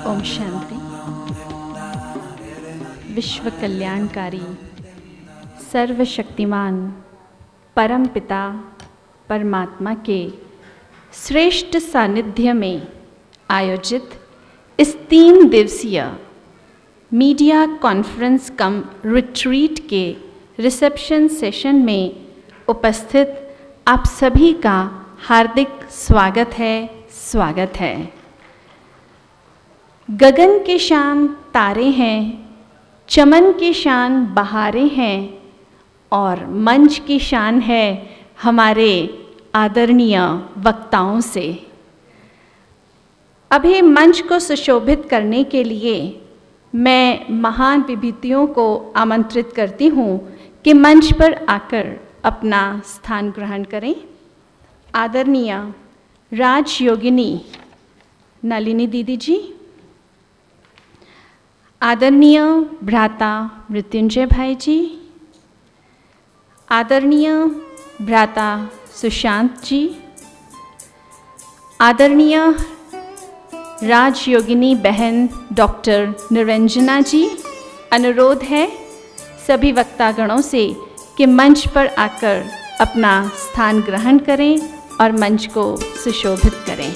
ओम शांति। विश्व कल्याणकारी सर्वशक्तिमान परम पिता परमात्मा के श्रेष्ठ सानिध्य में आयोजित इस 3 दिवसीय मीडिया कॉन्फ्रेंस कम रिट्रीट के रिसेप्शन सेशन में उपस्थित आप सभी का हार्दिक स्वागत है। गगन के शान तारे हैं, चमन की शान बहारें हैं और मंच की शान है हमारे आदरणीय वक्ताओं से। अभी मंच को सुशोभित करने के लिए मैं महान विभूतियों को आमंत्रित करती हूँ कि मंच पर आकर अपना स्थान ग्रहण करें। आदरणीय राजयोगिनी नलिनी दीदी जी, आदरणीय भ्राता मृत्युंजय भाई जी, आदरणीय भ्राता सुशांत जी, आदरणीय राजयोगिनी बहन डॉक्टर निरंजना जी, अनुरोध है सभी वक्तागणों से कि मंच पर आकर अपना स्थान ग्रहण करें और मंच को सुशोभित करें।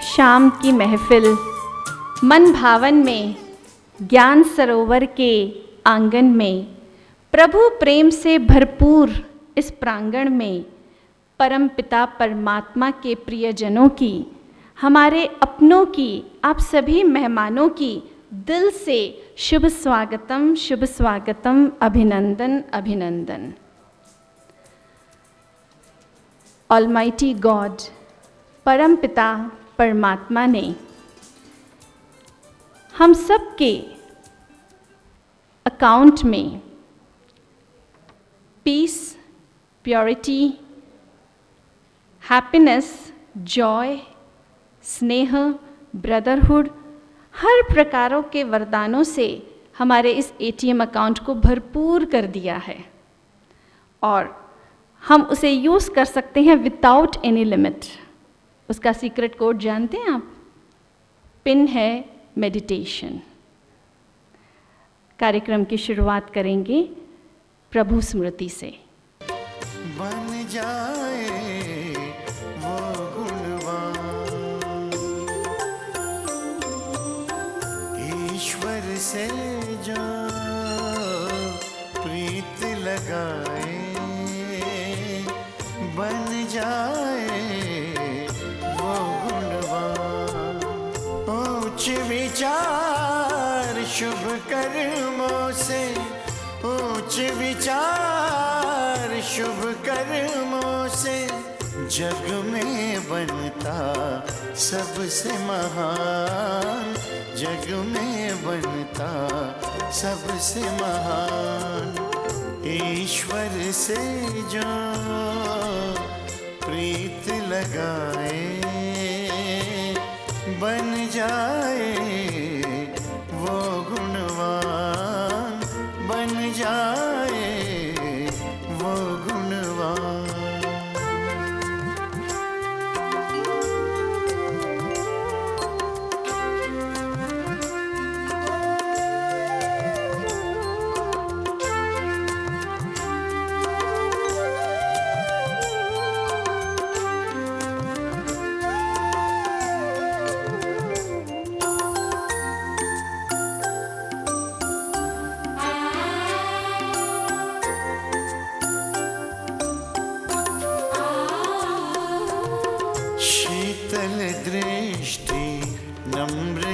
शाम की महफिल मन भावन में ज्ञान सरोवर के आंगन में प्रभु प्रेम से भरपूर इस प्रांगण में परम पिता परमात्मा के प्रियजनों की, हमारे अपनों की, आप सभी मेहमानों की दिल से शुभ स्वागतम, अभिनंदन अभिनंदन। ऑलमाइटी गॉड परम पिता परमात्मा ने हम सब के अकाउंट में पीस, प्योरिटी, हैप्पीनेस, जॉय, स्नेह, ब्रदरहुड, हर प्रकारों के वरदानों से हमारे इस एटीएम अकाउंट को भरपूर कर दिया है और हम उसे यूज़ कर सकते हैं विदाउट एनी लिमिट। उसका सीक्रेट कोड जानते हैं आप? पिन है मेडिटेशन। कार्यक्रम की शुरुआत करेंगे प्रभु स्मृति से। बन जाए वो गुणवान, ईश्वर से जो प्रीत लगाए, बन जाए वो गुणवान। उच्च विचार शुभ कर्मों से, उच्च विचार शुभ कर्मों से जग में बनता सबसे महान, जग में बनता सबसे महान। ईश्वर से जो प्रीत लगाए, बन जाए वो गुणवान, बन जाए वो गुणवान।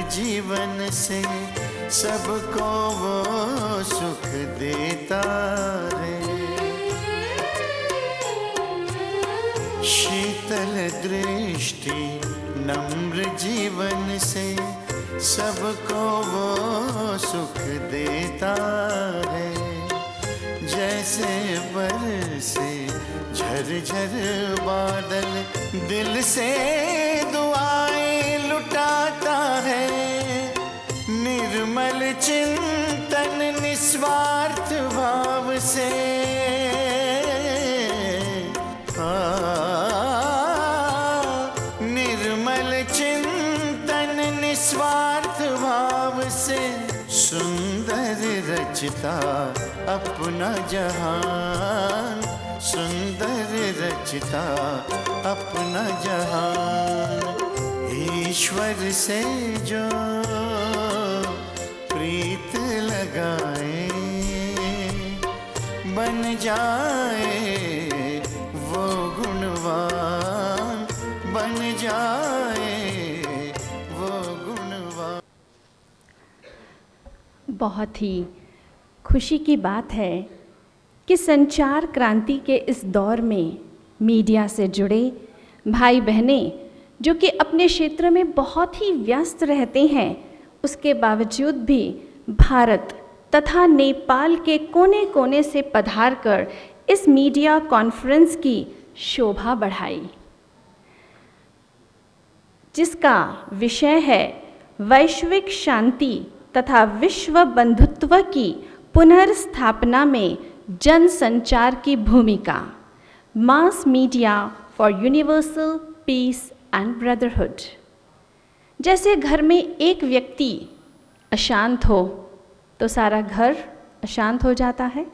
जीवन से सबको वो सुख देता रे, शीतल दृष्टि नम्र जीवन से सबको वो सुख देता रे। जैसे बरसे झरझर बादल दिल से दुआएं लुटाता है, निर्मल चिंतन निस्वार्थ भाव से निर्मल चिंतन निस्वार्थ भाव से सुंदर रचता अपना जहान, सुंदर रचता अपना जहान। ईश्वर से जो प्रीत लगाए बन जाए वो गुणवान, बन जाए वो गुणवान। बहुत ही खुशी की बात है कि संचार क्रांति के इस दौर में मीडिया से जुड़े भाई बहनें जो कि अपने क्षेत्र में बहुत ही व्यस्त रहते हैं, उसके बावजूद भी भारत तथा नेपाल के कोने कोने से पधार कर इस मीडिया कॉन्फ्रेंस की शोभा बढ़ाई, जिसका विषय है वैश्विक शांति तथा विश्व बंधुत्व की पुनर्स्थापना में जनसंचार की भूमिका, mass media for universal peace and brotherhood. जैसे घर में एक व्यक्ति अशांत हो तो सारा घर अशांत हो जाता है,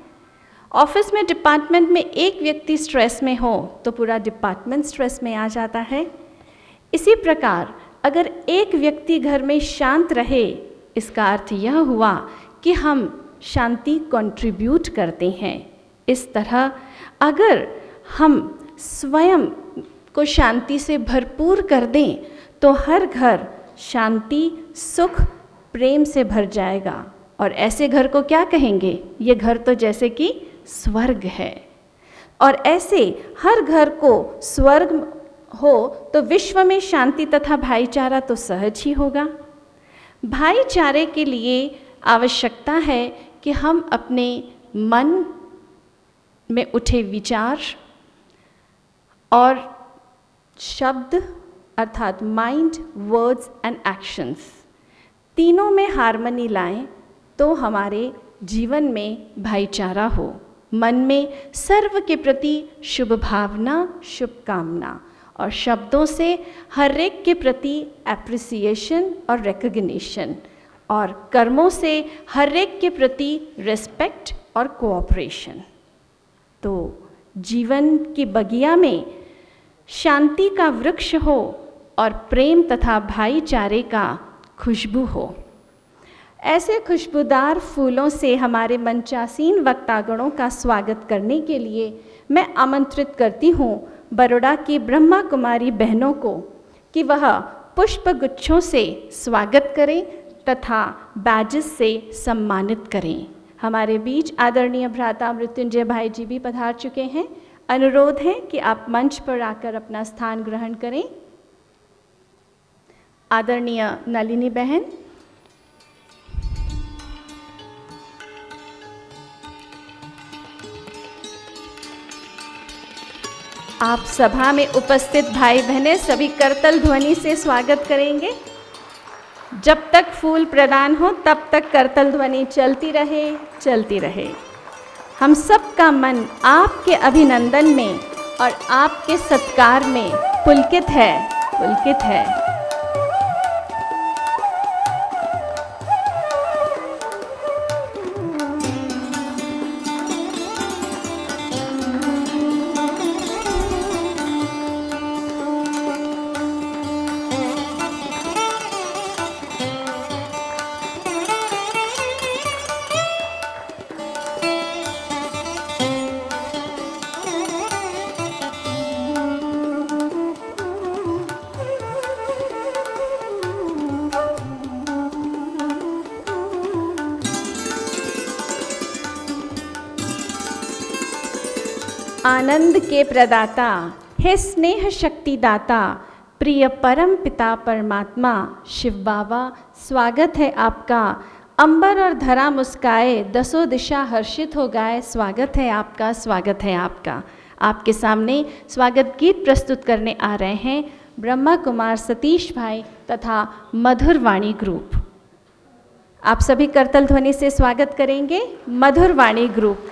ऑफिस में डिपार्टमेंट में एक व्यक्ति स्ट्रेस में हो तो पूरा डिपार्टमेंट स्ट्रेस में आ जाता है। इसी प्रकार अगर एक व्यक्ति घर में शांत रहे, इसका अर्थ यह हुआ कि हम शांति कंट्रीब्यूट करते हैं। इस तरह अगर हम स्वयं को शांति से भरपूर कर दें तो हर घर शांति, सुख, प्रेम से भर जाएगा। और ऐसे घर को क्या कहेंगे? ये घर तो जैसे कि स्वर्ग है। और ऐसे हर घर को स्वर्ग हो तो विश्व में शांति तथा भाईचारा तो सहज ही होगा। भाईचारे के लिए आवश्यकता है कि हम अपने मन में उठे विचार और शब्द अर्थात माइंड, वर्ड्स एंड एक्शंस, तीनों में हार्मनी लाएं तो हमारे जीवन में भाईचारा हो। मन में सर्व के प्रति शुभ भावना, शुभकामना, और शब्दों से हर एक के प्रति एप्रिसिएशन और रिकग्निशन, और कर्मों से हर एक के प्रति रिस्पेक्ट और कोऑपरेशन। तो जीवन की बगिया में शांति का वृक्ष हो और प्रेम तथा भाईचारे का खुशबू हो। ऐसे खुशबूदार फूलों से हमारे मंचासीन वक्तागणों का स्वागत करने के लिए मैं आमंत्रित करती हूँ बड़ौदा की ब्रह्मा कुमारी बहनों को कि वह पुष्प गुच्छों से स्वागत करें तथा बैजेस से सम्मानित करें। हमारे बीच आदरणीय भ्राता मृत्युंजय भाई जी भी पधार चुके हैं। अनुरोध है कि आप मंच पर आकर अपना स्थान ग्रहण करें। आदरणीय नलिनी बहन, आप सभा में उपस्थित भाई बहनें सभी करतल ध्वनि से स्वागत करेंगे। जब तक फूल प्रदान हो तब तक करतल ध्वनि चलती रहे, चलती रहे। हम सबका मन आपके अभिनंदन में और आपके सत्कार में पुलकित है, पुलकित है। आनंद के प्रदाता हे स्नेह शक्ति दाता, प्रिय परम पिता परमात्मा शिव बाबा, स्वागत है आपका। अंबर और धरा मुस्काए, दसों दिशा हर्षित हो गाए, स्वागत है आपका, स्वागत है आपका। आपके सामने स्वागत गीत प्रस्तुत करने आ रहे हैं ब्रह्मा कुमार सतीश भाई तथा मधुर वाणी ग्रुप। आप सभी करतल ध्वनि से स्वागत करेंगे मधुर वाणी ग्रुप।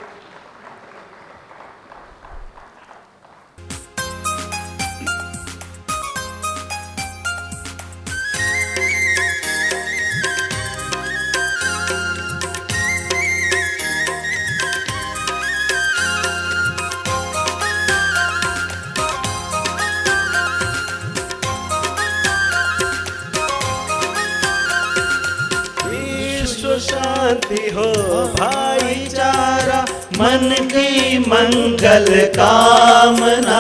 शांति हो भाईचारा, मन की मंगल कामना,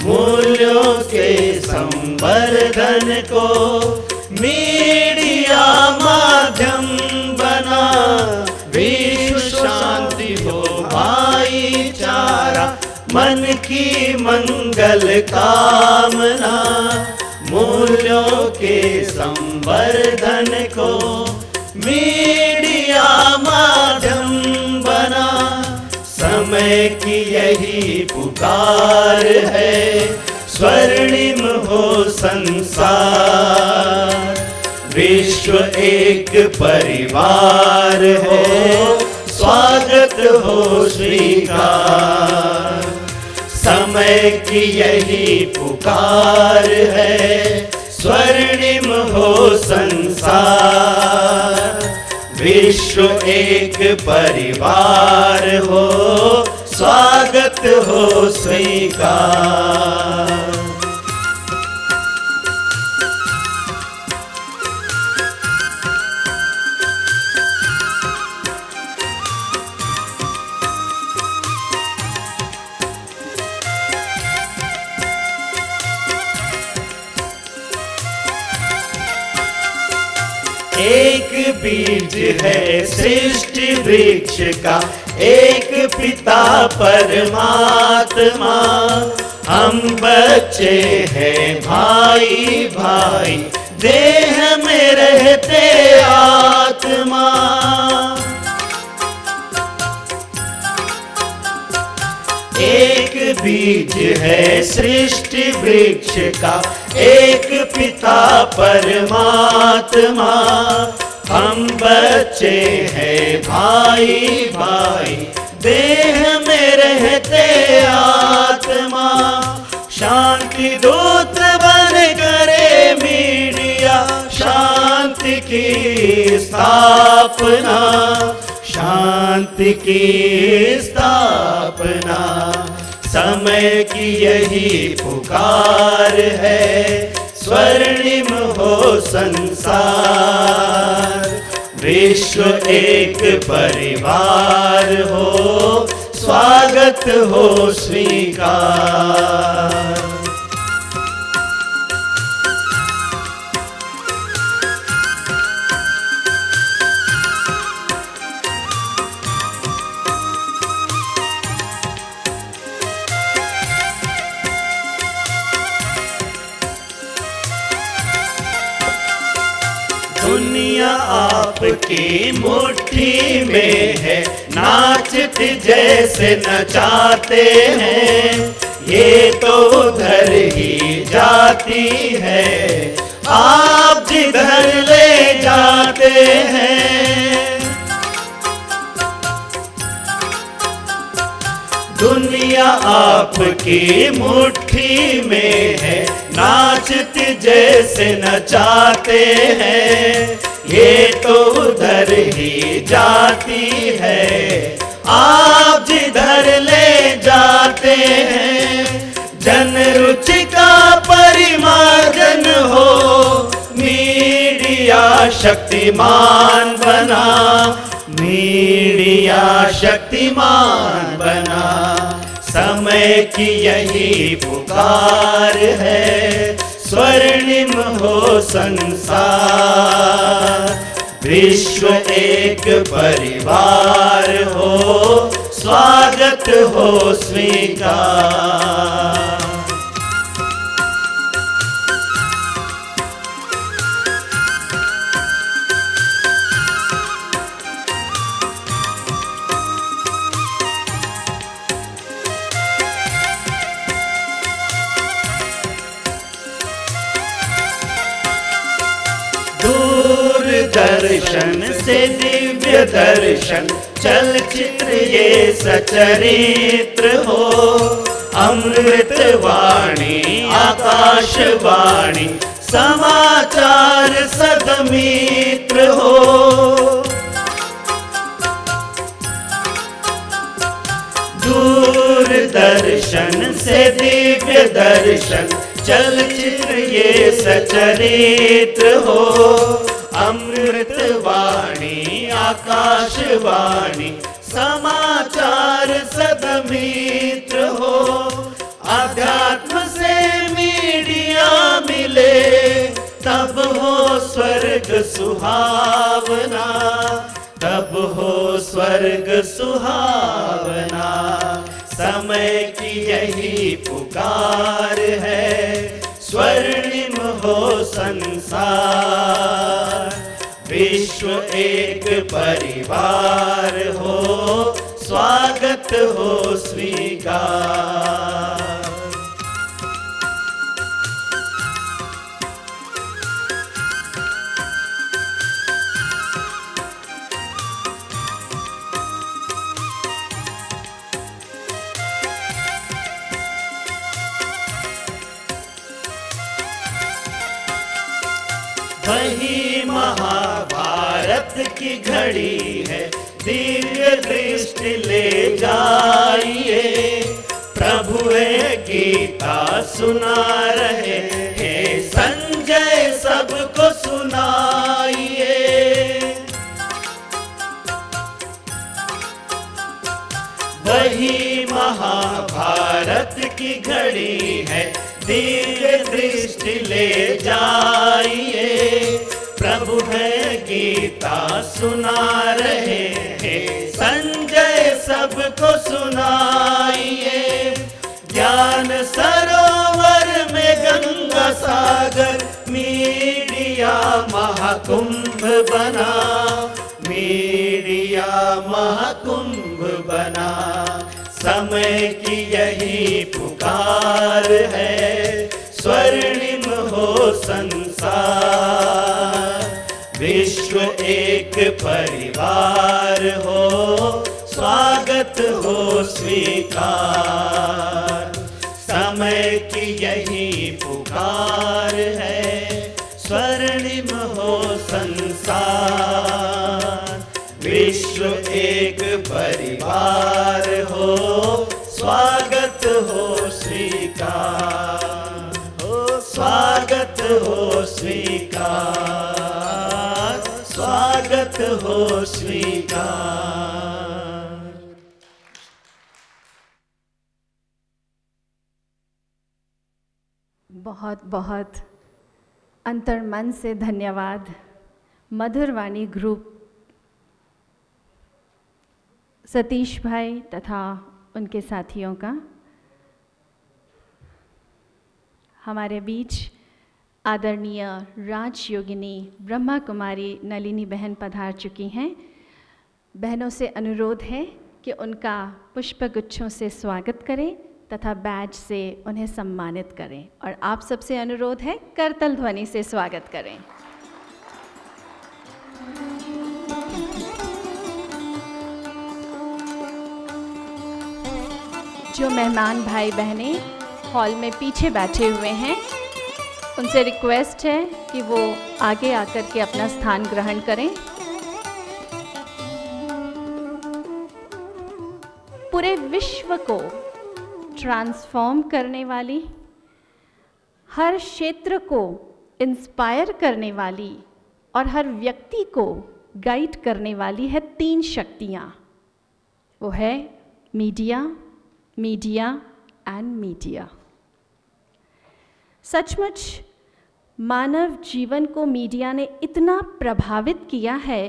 मूल्यों के संवर्धन को मीडिया माध्यम बना। विश्व शांति हो भाईचारा, मन की मंगल कामना, मूल्यों के संवर्धन को मीडिया माध्यम बना। समय की यही पुकार है, स्वर्णिम हो संसार, विश्व एक परिवार है, स्वागत हो स्वीकार। समय की यही पुकार है, स्वर्णिम हो संसार, विश्व एक परिवार हो, स्वागत हो स्वीकार। एक बीज है सृष्टि वृक्ष का, एक पिता परमात्मा, हम बच्चे हैं भाई भाई, देह में रहते आत्मा। एक बीज है सृष्टि वृक्ष का, एक पिता परमात्मा, हम बच्चे हैं भाई भाई, देह में रहते आत्मा। शांति दूत बन करे मीडिया, शांति की स्थापना, शांति की स्थापना। समय की यही पुकार है, स्वर्णिम हो संसार, विश्व एक परिवार हो, स्वागत हो स्वीकार। दुनिया आपकी मुट्ठी में है, नाचते जैसे नचाते हैं, ये तो उधर ही जाती है, आप जिधर ले जाते हैं। दुनिया आपकी मुट्ठी में है, नाचते जैसे नचाते हैं, ये तो उधर ही जाती है, आप जिधर ले जाते हैं। जन रुचि का परिमार्जन हो, मीडिया शक्तिमान बना, मीडिया शक्तिमान बना। समय की यही पुकार है, स्वर्णिम हो संसार, विश्व एक परिवार हो, स्वागत हो स्वीकार। दूरदर्शन से दिव्य दर्शन, चलचित्र ये सचरित्र हो, अमृतवाणी आकाशवाणी, समाचार सदमित्र हो। दूरदर्शन से दिव्य दर्शन, चलचित्र ये सचरित्र हो, अमृतवाणी आकाशवाणी समाचार सदमित्र हो। आध्यात्म से मीडिया मिले तब हो स्वर्ग सुहावना, तब हो स्वर्ग सुहावना। समय की यही पुकार है, स्वर्णिम हो संसार। विश्व एक परिवार हो, स्वागत हो स्वीकार। वही महाभारत की घड़ी है, दिव्य दृष्टि ले जाइए। प्रभु है गीता सुना रहे हैं, संजय सबको सुनाइए। वही महाभारत की घड़ी है, दिव्य दृष्टि ले जाइए। प्रभु है गीता सुना रहे हैं, संजय सबको सुनाइए। ज्ञान सरोवर में गंगा सागर, मीडिया महाकुंभ बना, मीडिया महाकुंभ बना। समय की यही पुकार है, स्वर्णिम हो संसार। विश्व एक परिवार हो, स्वागत हो स्वीकार। समय की यही पुकार है, स्वर्णिम हो संसार। विश्व एक परिवार हो, स्वागत हो स्वीकार। हो स्वागत हो स्वीकार, स्वागत हो स्वीकार। बहुत बहुत अंतर्मन से धन्यवाद मधुरवाणी ग्रुप, सतीश भाई तथा उनके साथियों का। हमारे बीच आदरणीय राजयोगिनी ब्रह्मा कुमारी नलिनी बहन पधार चुकी हैं। बहनों से अनुरोध है कि उनका पुष्पगुच्छों से स्वागत करें तथा बैज से उन्हें सम्मानित करें, और आप सबसे अनुरोध है करतल ध्वनि से स्वागत करें। जो मेहमान भाई बहनें हॉल में पीछे बैठे हुए हैं, उनसे रिक्वेस्ट है कि वो आगे आकर के अपना स्थान ग्रहण करें। पूरे विश्व को ट्रांसफॉर्म करने वाली, हर क्षेत्र को इंस्पायर करने वाली और हर व्यक्ति को गाइड करने वाली है तीन शक्तियाँ। वो है मीडिया, मीडिया एंड मीडिया। सचमुच मानव जीवन को मीडिया ने इतना प्रभावित किया है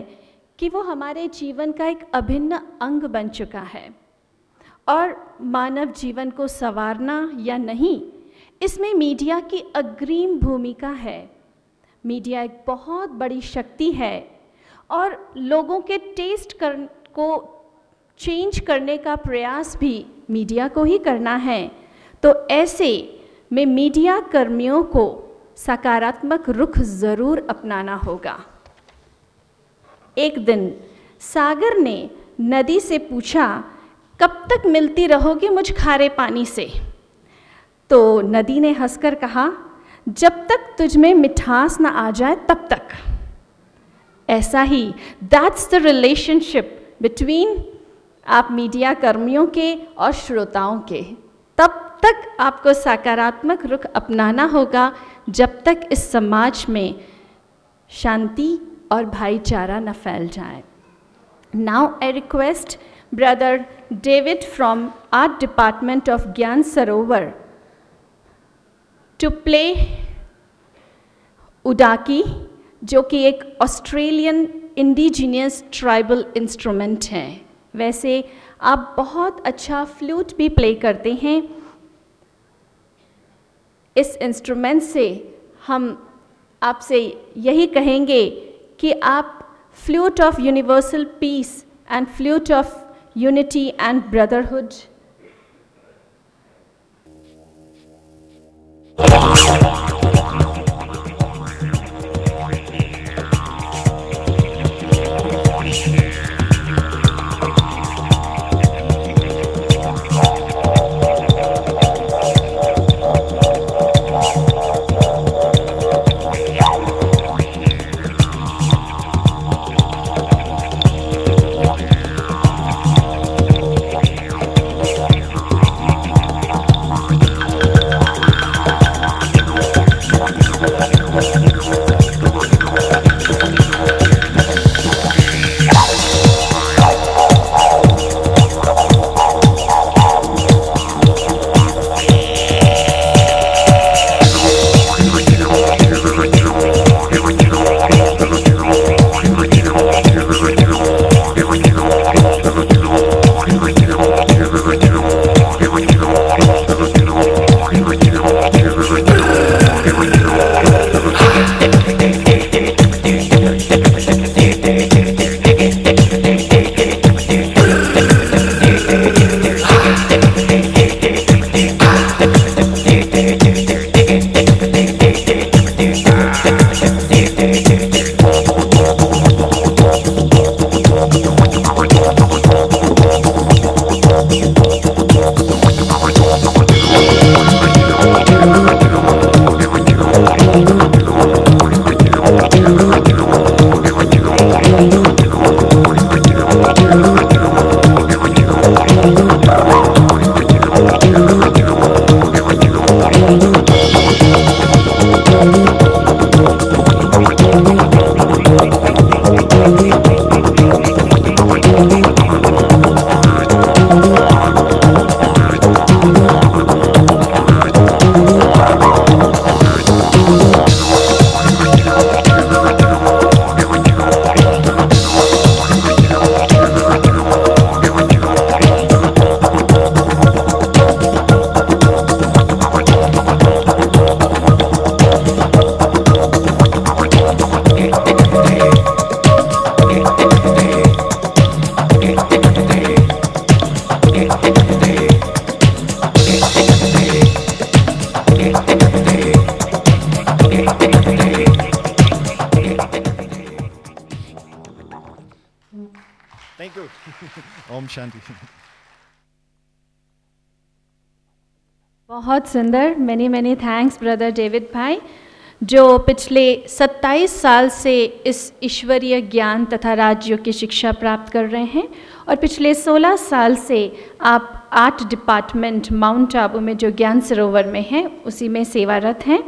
कि वो हमारे जीवन का एक अभिन्न अंग बन चुका है, और मानव जीवन को संवारना या नहीं, इसमें मीडिया की अग्रिम भूमिका है। मीडिया एक बहुत बड़ी शक्ति है और लोगों के टेस्ट को चेंज करने का प्रयास भी मीडिया को ही करना है। तो ऐसे में मीडिया कर्मियों को सकारात्मक रुख ज़रूर अपनाना होगा। एक दिन सागर ने नदी से पूछा, कब तक मिलती रहोगी मुझ खारे पानी से? तो नदी ने हंसकर कहा, जब तक तुझ में मिठास न आ जाए तब तक। ऐसा ही दैट्स द रिलेशनशिप बिटवीन आप मीडिया कर्मियों के और श्रोताओं के। तब तक आपको सकारात्मक रुख अपनाना होगा जब तक इस समाज में शांति और भाईचारा न फैल जाए। Now I request Brother David from Art Department of Gyan Sarovar to play Udaki, जो कि एक ऑस्ट्रेलियन इंडिजीनियस ट्राइबल इंस्ट्रूमेंट है। वैसे आप बहुत अच्छा फ्लूट भी प्ले करते हैं। इस इंस्ट्रूमेंट से हम आपसे यही कहेंगे कि आप flute of universal peace and flute of unity and brotherhood ओम शांति। बहुत सुंदर, मैनी थैंक्स ब्रदर डेविड भाई, जो पिछले 27 साल से इस ईश्वरीय ज्ञान तथा राजयोग की शिक्षा प्राप्त कर रहे हैं और पिछले 16 साल से आप आर्ट डिपार्टमेंट माउंट आबू में जो ज्ञान सरोवर में है उसी में सेवारत हैं।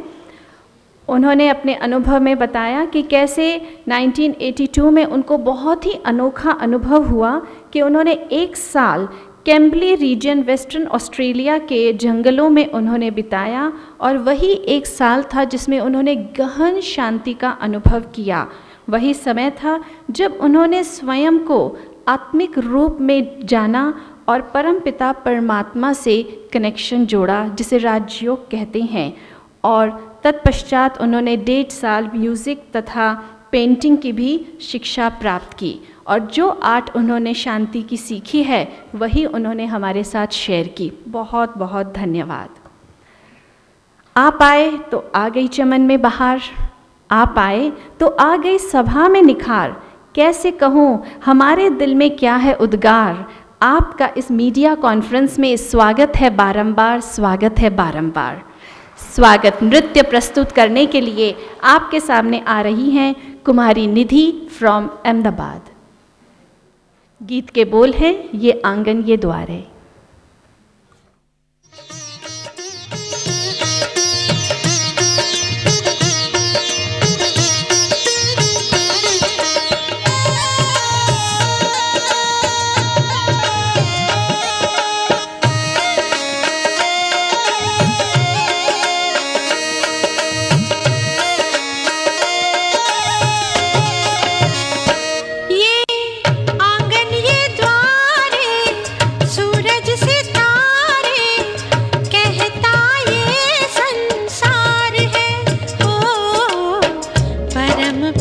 उन्होंने अपने अनुभव में बताया कि कैसे 1982 में उनको बहुत ही अनोखा अनुभव हुआ कि उन्होंने एक साल कैम्बली रीजन वेस्टर्न ऑस्ट्रेलिया के जंगलों में उन्होंने बिताया और वही एक साल था जिसमें उन्होंने गहन शांति का अनुभव किया। वही समय था जब उन्होंने स्वयं को आत्मिक रूप में जाना और परमपिता परमात्मा से कनेक्शन जोड़ा, जिसे राजयोग कहते हैं। और तत्पश्चात उन्होंने 1.5 साल म्यूज़िक तथा पेंटिंग की भी शिक्षा प्राप्त की और जो आर्ट उन्होंने शांति की सीखी है वही उन्होंने हमारे साथ शेयर की। बहुत बहुत धन्यवाद। आप आए तो आ गई चमन में बहार, आप आए तो आ गई सभा में निखार, कैसे कहूँ हमारे दिल में क्या है उद्गार। आपका इस मीडिया कॉन्फ्रेंस में स्वागत है बारंबार, स्वागत है बारंबार। स्वागत नृत्य प्रस्तुत करने के लिए आपके सामने आ रही हैं कुमारी निधि फ्रॉम अहमदाबाद। गीत के बोल हैं, ये आंगन ये द्वार है।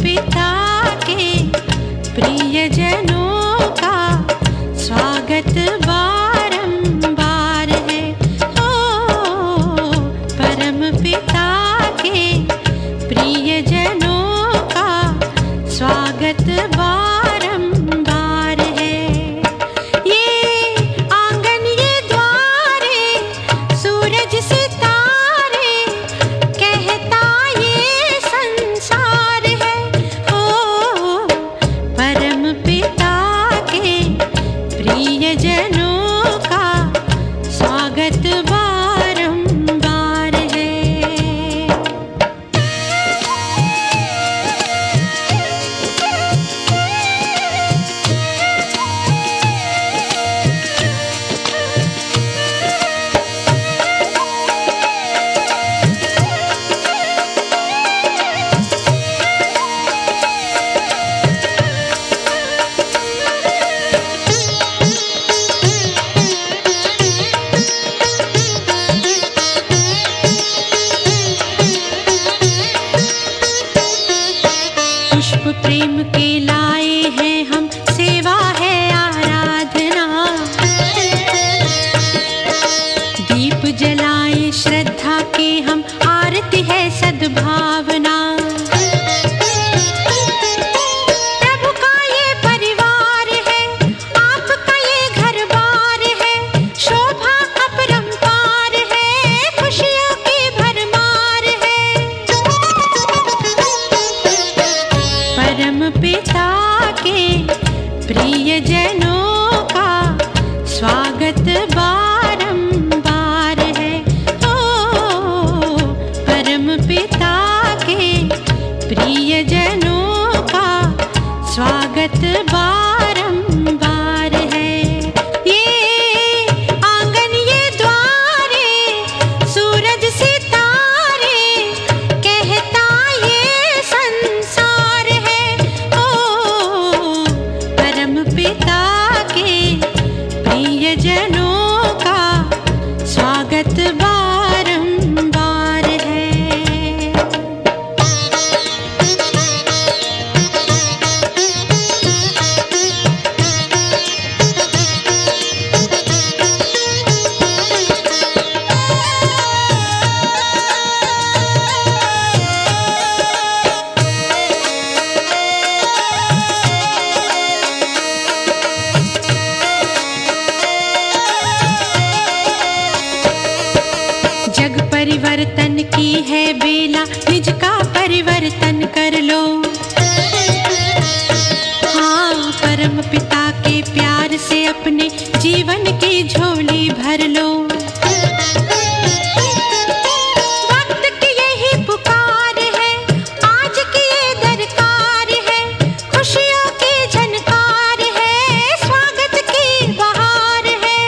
पिता के प्रियजनों का स्वागत बारंबार है। ओ परम पिता के प्रियजनों का स्वागत बारंबार है। ये आंगन ये द्वारे सूरज सितारे कहता ये संसार है। ओ परम पिता के प्रियजनों का स्वागत बारंबार है। पुष्प प्रेम के लाए हैं हम, सेवा है आराधना। दीप जलाए श्रद्धा के हम, आरती है सद्भावना। प्रभु का ये परिवार है, आपका ये घर बार है। शोभा अपरंपार है, खुशियों की भरमार है। परम पिता के प्रियजनों का स्वागत बारंबार है। ओ परम पिता के प्रियजनों का स्वागत बारंबार है। ये आंगन ये द्वारे सूरज सितारे कहता ये संसार है। ओ परम पिता के प्रियजनों का स्वागत बारंबार है। जग परिवर्तन की है बेला, निज का परिवर्तन कर लो। हाँ परम पिता के प्यार से अपने जीवन की झोली भर लो। वक्त की यही पुकार है, आज की ये दरकार है। खुशियों की झनकार है, स्वागत की बहार है।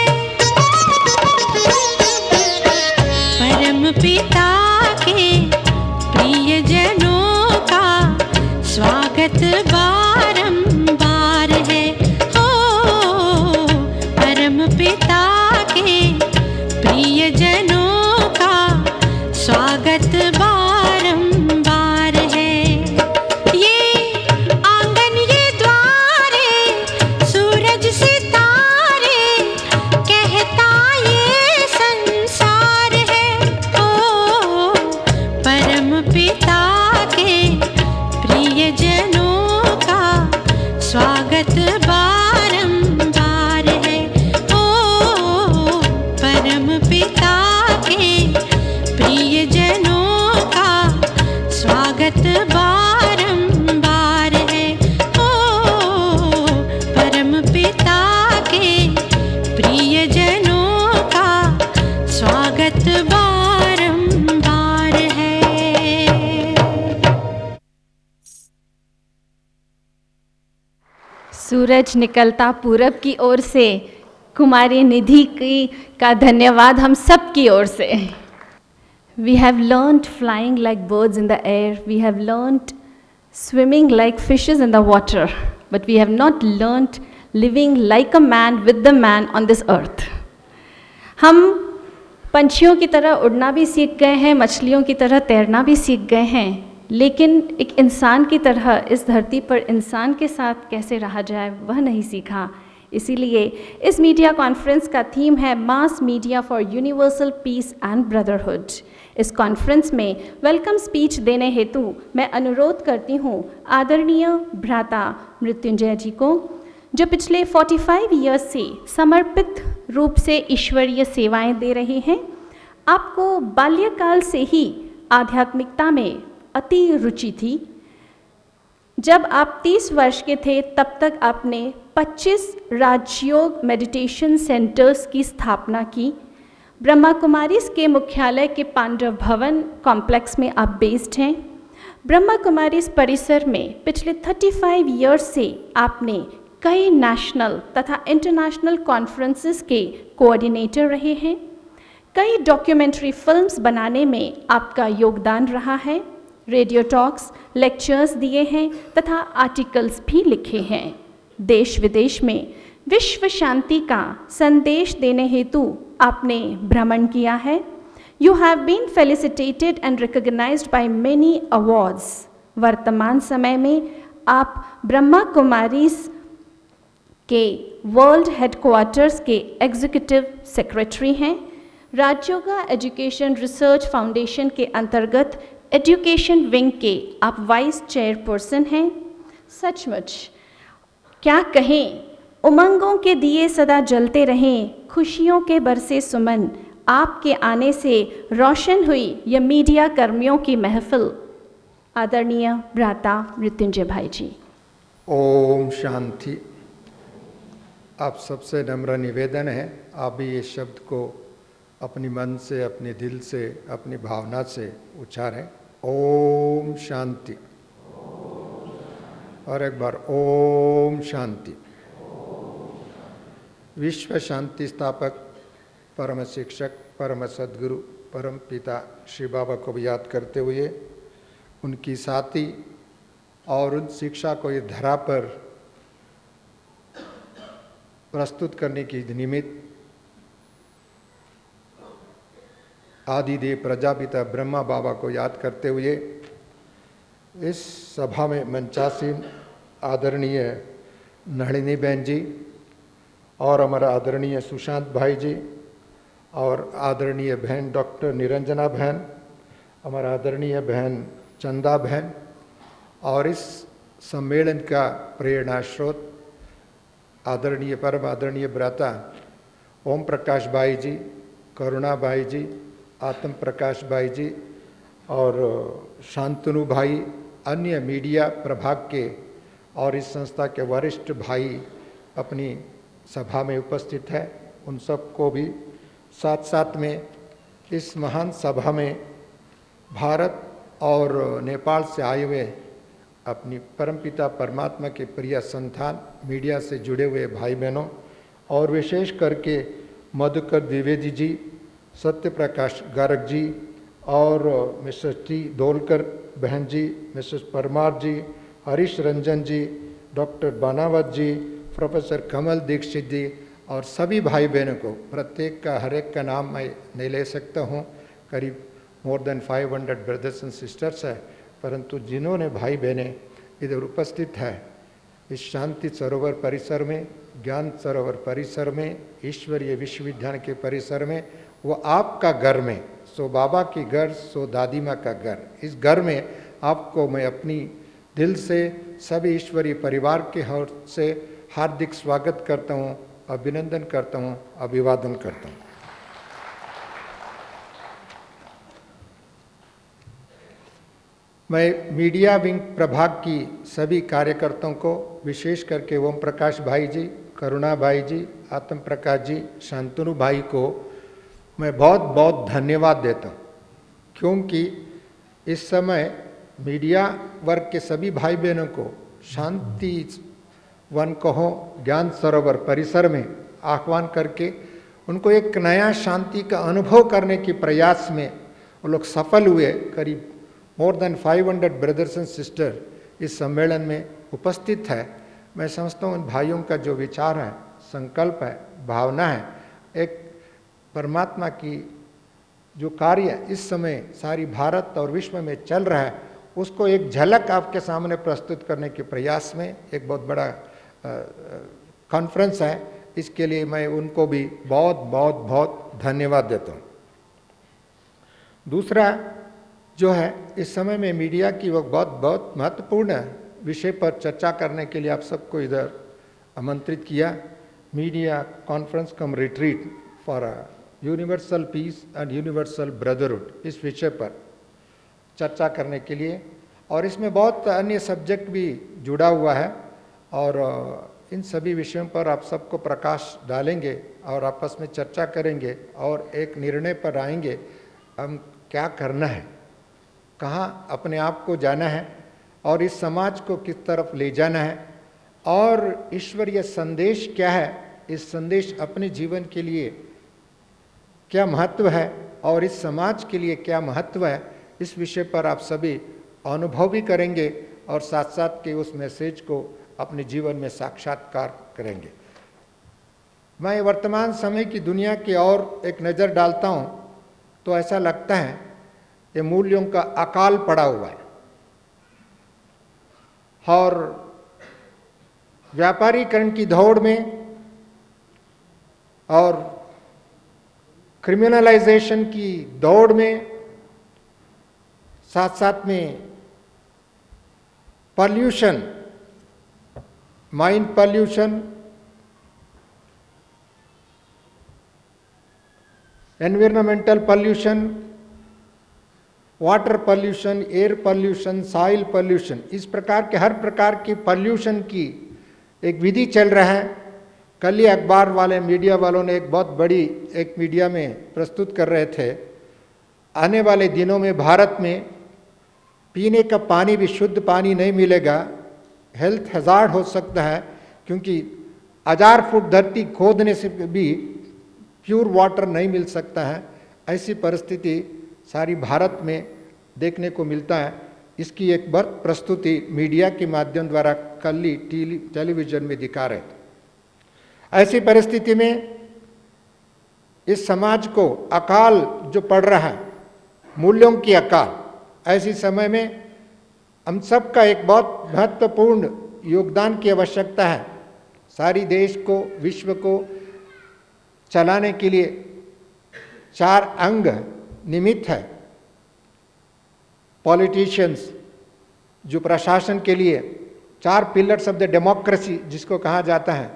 परम पिता के प्रियजनों का स्वागत बारंबार है। ओ परम पिता के प्रियजनों का स्वागत बारंबार है। ये आंगन ये द्वारे सूरज सितारे कहता ये संसार है। ओ परम पिता के प्रियजनों का स्वागत बारंबार है। ओ परम पिता के प्रियजनों का स्वागत बारंबार है। ओ परम पिता के प्रियजनों का स्वागत बारंबार है। सूरज निकलता पूरब की ओर से, कुमारी निधि का धन्यवाद हम सब की ओर से। We have learned flying like birds in the air. We have learned swimming like fishes in the water. But we have not learned living like a man with the man on this earth. हम पंछियों की तरह उड़ना भी सीख गए हैं, मछलियों की तरह तैरना भी सीख गए हैं, लेकिन एक इंसान की तरह इस धरती पर इंसान के साथ कैसे रहा जाए वह नहीं सीखा। इसीलिए इस मीडिया कॉन्फ्रेंस का थीम है mass media for universal peace and brotherhood. इस कॉन्फ्रेंस में वेलकम स्पीच देने हेतु मैं अनुरोध करती हूँ आदरणीय भ्राता मृत्युंजय जी को, जो पिछले 45 ईयर्स से समर्पित रूप से ईश्वरीय सेवाएं दे रहे हैं। आपको बाल्यकाल से ही आध्यात्मिकता में अति रुचि थी। जब आप 30 वर्ष के थे तब तक आपने 25 राजयोग मेडिटेशन सेंटर्स की स्थापना की। ब्रह्मा कुमारीज के मुख्यालय के पांडव भवन कॉम्प्लेक्स में आप बेस्ड हैं। ब्रह्मा कुमारीज परिसर में पिछले 35 ईयर्स से आपने कई नेशनल तथा इंटरनेशनल कॉन्फ्रेंसेस के कोऑर्डिनेटर रहे हैं। कई डॉक्यूमेंट्री फिल्म्स बनाने में आपका योगदान रहा है। रेडियो टॉक्स, लेक्चर्स दिए हैं तथा आर्टिकल्स भी लिखे हैं। देश विदेश में विश्व शांति का संदेश देने हेतु आपने भ्रमण किया है। You have been felicitated and recognised by many awards. वर्तमान समय में आप ब्रह्मा कुमारीज के वर्ल्ड हेडक्वार्टर्स के एग्जीक्यूटिव सेक्रेटरी हैं। राजयोगा एजुकेशन रिसर्च फाउंडेशन के अंतर्गत एजुकेशन विंग के आप वाइस चेयरपर्सन हैं। सचमुच क्या कहें, उमंगों के दिए सदा जलते रहें, खुशियों के बरसे सुमन, आपके आने से रोशन हुई यह मीडिया कर्मियों की महफिल। आदरणीय भ्राता मृत्युंजय भाई जी। ओम शांति। आप सबसे नम्र निवेदन है, आप भी ये शब्द को अपनी मन से, अपने दिल से, अपनी भावना से उच्चारें। ओम शांति। और एक बार ओम शांति। विश्व शांति स्थापक, परम शिक्षक, परम सद्गुरु, परम पिता श्री बाबा को भी याद करते हुए उनकी साथी और उन शिक्षा को इस धरा पर प्रस्तुत करने की निमित्त आदिदेव प्रजापिता ब्रह्मा बाबा को याद करते हुए इस सभा में मंचासीन आदरणीय नलिनी बहन जी और हमारा आदरणीय सुशांत भाई जी और आदरणीय बहन डॉक्टर निरंजना बहन, हमारा आदरणीय बहन चंदा बहन और इस सम्मेलन का प्रेरणा स्रोत आदरणीय परम आदरणीय भ्राता ओम प्रकाश भाई जी, करुणा भाई जी, आत्म प्रकाश भाई जी और शांतनु भाई, अन्य मीडिया प्रभाग के और इस संस्था के वरिष्ठ भाई अपनी सभा में उपस्थित है। उन सबको भी साथ साथ में इस महान सभा में भारत और नेपाल से आए हुए अपनी परमपिता परमात्मा के प्रिय संतान मीडिया से जुड़े हुए भाई बहनों और विशेष करके मधुकर द्विवेदी जी, सत्य प्रकाश गारग जी और मिस्टर टी दोलकर बहन जी, मिसेस परमार जी, हरीश रंजन जी, डॉक्टर बनावत जी, प्रोफेसर कमल दीक्षित जी और सभी भाई बहनों को, प्रत्येक का हर एक का नाम मैं नहीं ले सकता हूँ, करीब more than 500 brothers and sisters है, परंतु जिन्होंने भाई बहनें इधर उपस्थित है इस शांति सरोवर परिसर में, ज्ञान सरोवर परिसर में, ईश्वरीय विश्वविद्यालय के परिसर में, वो आपका घर में, सो बाबा की घर, सो दादी माँ का घर, इस घर में आपको मैं अपनी दिल से सभी ईश्वरीय परिवार के ओर से हार्दिक स्वागत करता हूँ, अभिनंदन करता हूँ, अभिवादन करता हूँ। मैं मीडिया विंग प्रभाग की सभी कार्यकर्ताओं को, विशेष करके ओम प्रकाश भाई जी, करुणा भाई जी, आत्म प्रकाश जी, शांतनु भाई को मैं बहुत बहुत धन्यवाद देता हूँ, क्योंकि इस समय मीडिया वर्ग के सभी भाई बहनों को शांति वन कहो ज्ञान सरोवर परिसर में आह्वान करके उनको एक नया शांति का अनुभव करने के प्रयास में वो लोग सफल हुए। करीब more than 500 brothers and sister इस सम्मेलन में उपस्थित है। मैं समझता हूँ उन भाइयों का जो विचार है, संकल्प है, भावना है, एक परमात्मा की जो कार्य इस समय सारी भारत और विश्व में चल रहा है उसको एक झलक आपके सामने प्रस्तुत करने के प्रयास में एक बहुत बड़ा कॉन्फ्रेंस है। इसके लिए मैं उनको भी बहुत बहुत बहुत धन्यवाद देता हूँ। दूसरा जो है, इस समय में मीडिया की वो बहुत बहुत महत्वपूर्ण विषय पर चर्चा करने के लिए आप सबको इधर आमंत्रित किया। Media conference come retreat for universal peace and universal brotherhood, इस विषय पर चर्चा करने के लिए, और इसमें बहुत अन्य सब्जेक्ट भी जुड़ा हुआ है और इन सभी विषयों पर आप सबको प्रकाश डालेंगे और आपस में चर्चा करेंगे और एक निर्णय पर आएंगे हम क्या करना है, कहाँ अपने आप को जाना है और इस समाज को किस तरफ ले जाना है और ईश्वरीय संदेश क्या है, इस संदेश अपने जीवन के लिए क्या महत्व है और इस समाज के लिए क्या महत्व है, इस विषय पर आप सभी अनुभव भी करेंगे और साथ साथ के उस मैसेज को अपने जीवन में साक्षात्कार करेंगे। मैं वर्तमान समय की दुनिया की ओर एक नज़र डालता हूँ तो ऐसा लगता है ये मूल्यों का अकाल पड़ा हुआ है और व्यापारीकरण की दौड़ में और क्रिमिनलाइजेशन की दौड़ में, साथ साथ में pollution, mind pollution, environmental pollution, water pollution, air pollution, soil pollution, इस प्रकार के हर प्रकार की पॉल्यूशन की एक विधि चल रहा है। कल ही अखबार वाले मीडिया वालों ने एक बहुत बड़ी एक मीडिया में प्रस्तुत कर रहे थे, आने वाले दिनों में भारत में पीने का पानी भी शुद्ध पानी नहीं मिलेगा, हेल्थ हैजार्ड हो सकता है, क्योंकि 1000 फुट धरती खोदने से भी प्योर वाटर नहीं मिल सकता है। ऐसी परिस्थिति सारी भारत में देखने को मिलता है। इसकी एक बार प्रस्तुति मीडिया के माध्यम द्वारा कल ही टेलीविजन में दिखा रहे थे। ऐसी परिस्थिति में इस समाज को अकाल जो पड़ रहा है, मूल्यों की अकाल, ऐसी समय में हम सब का एक बहुत महत्वपूर्ण योगदान की आवश्यकता है। सारी देश को, विश्व को चलाने के लिए 4 अंग निमित्त है। पॉलिटिशियंस जो प्रशासन के लिए 4 पिलर्स ऑफ द डेमोक्रेसी जिसको कहा जाता है,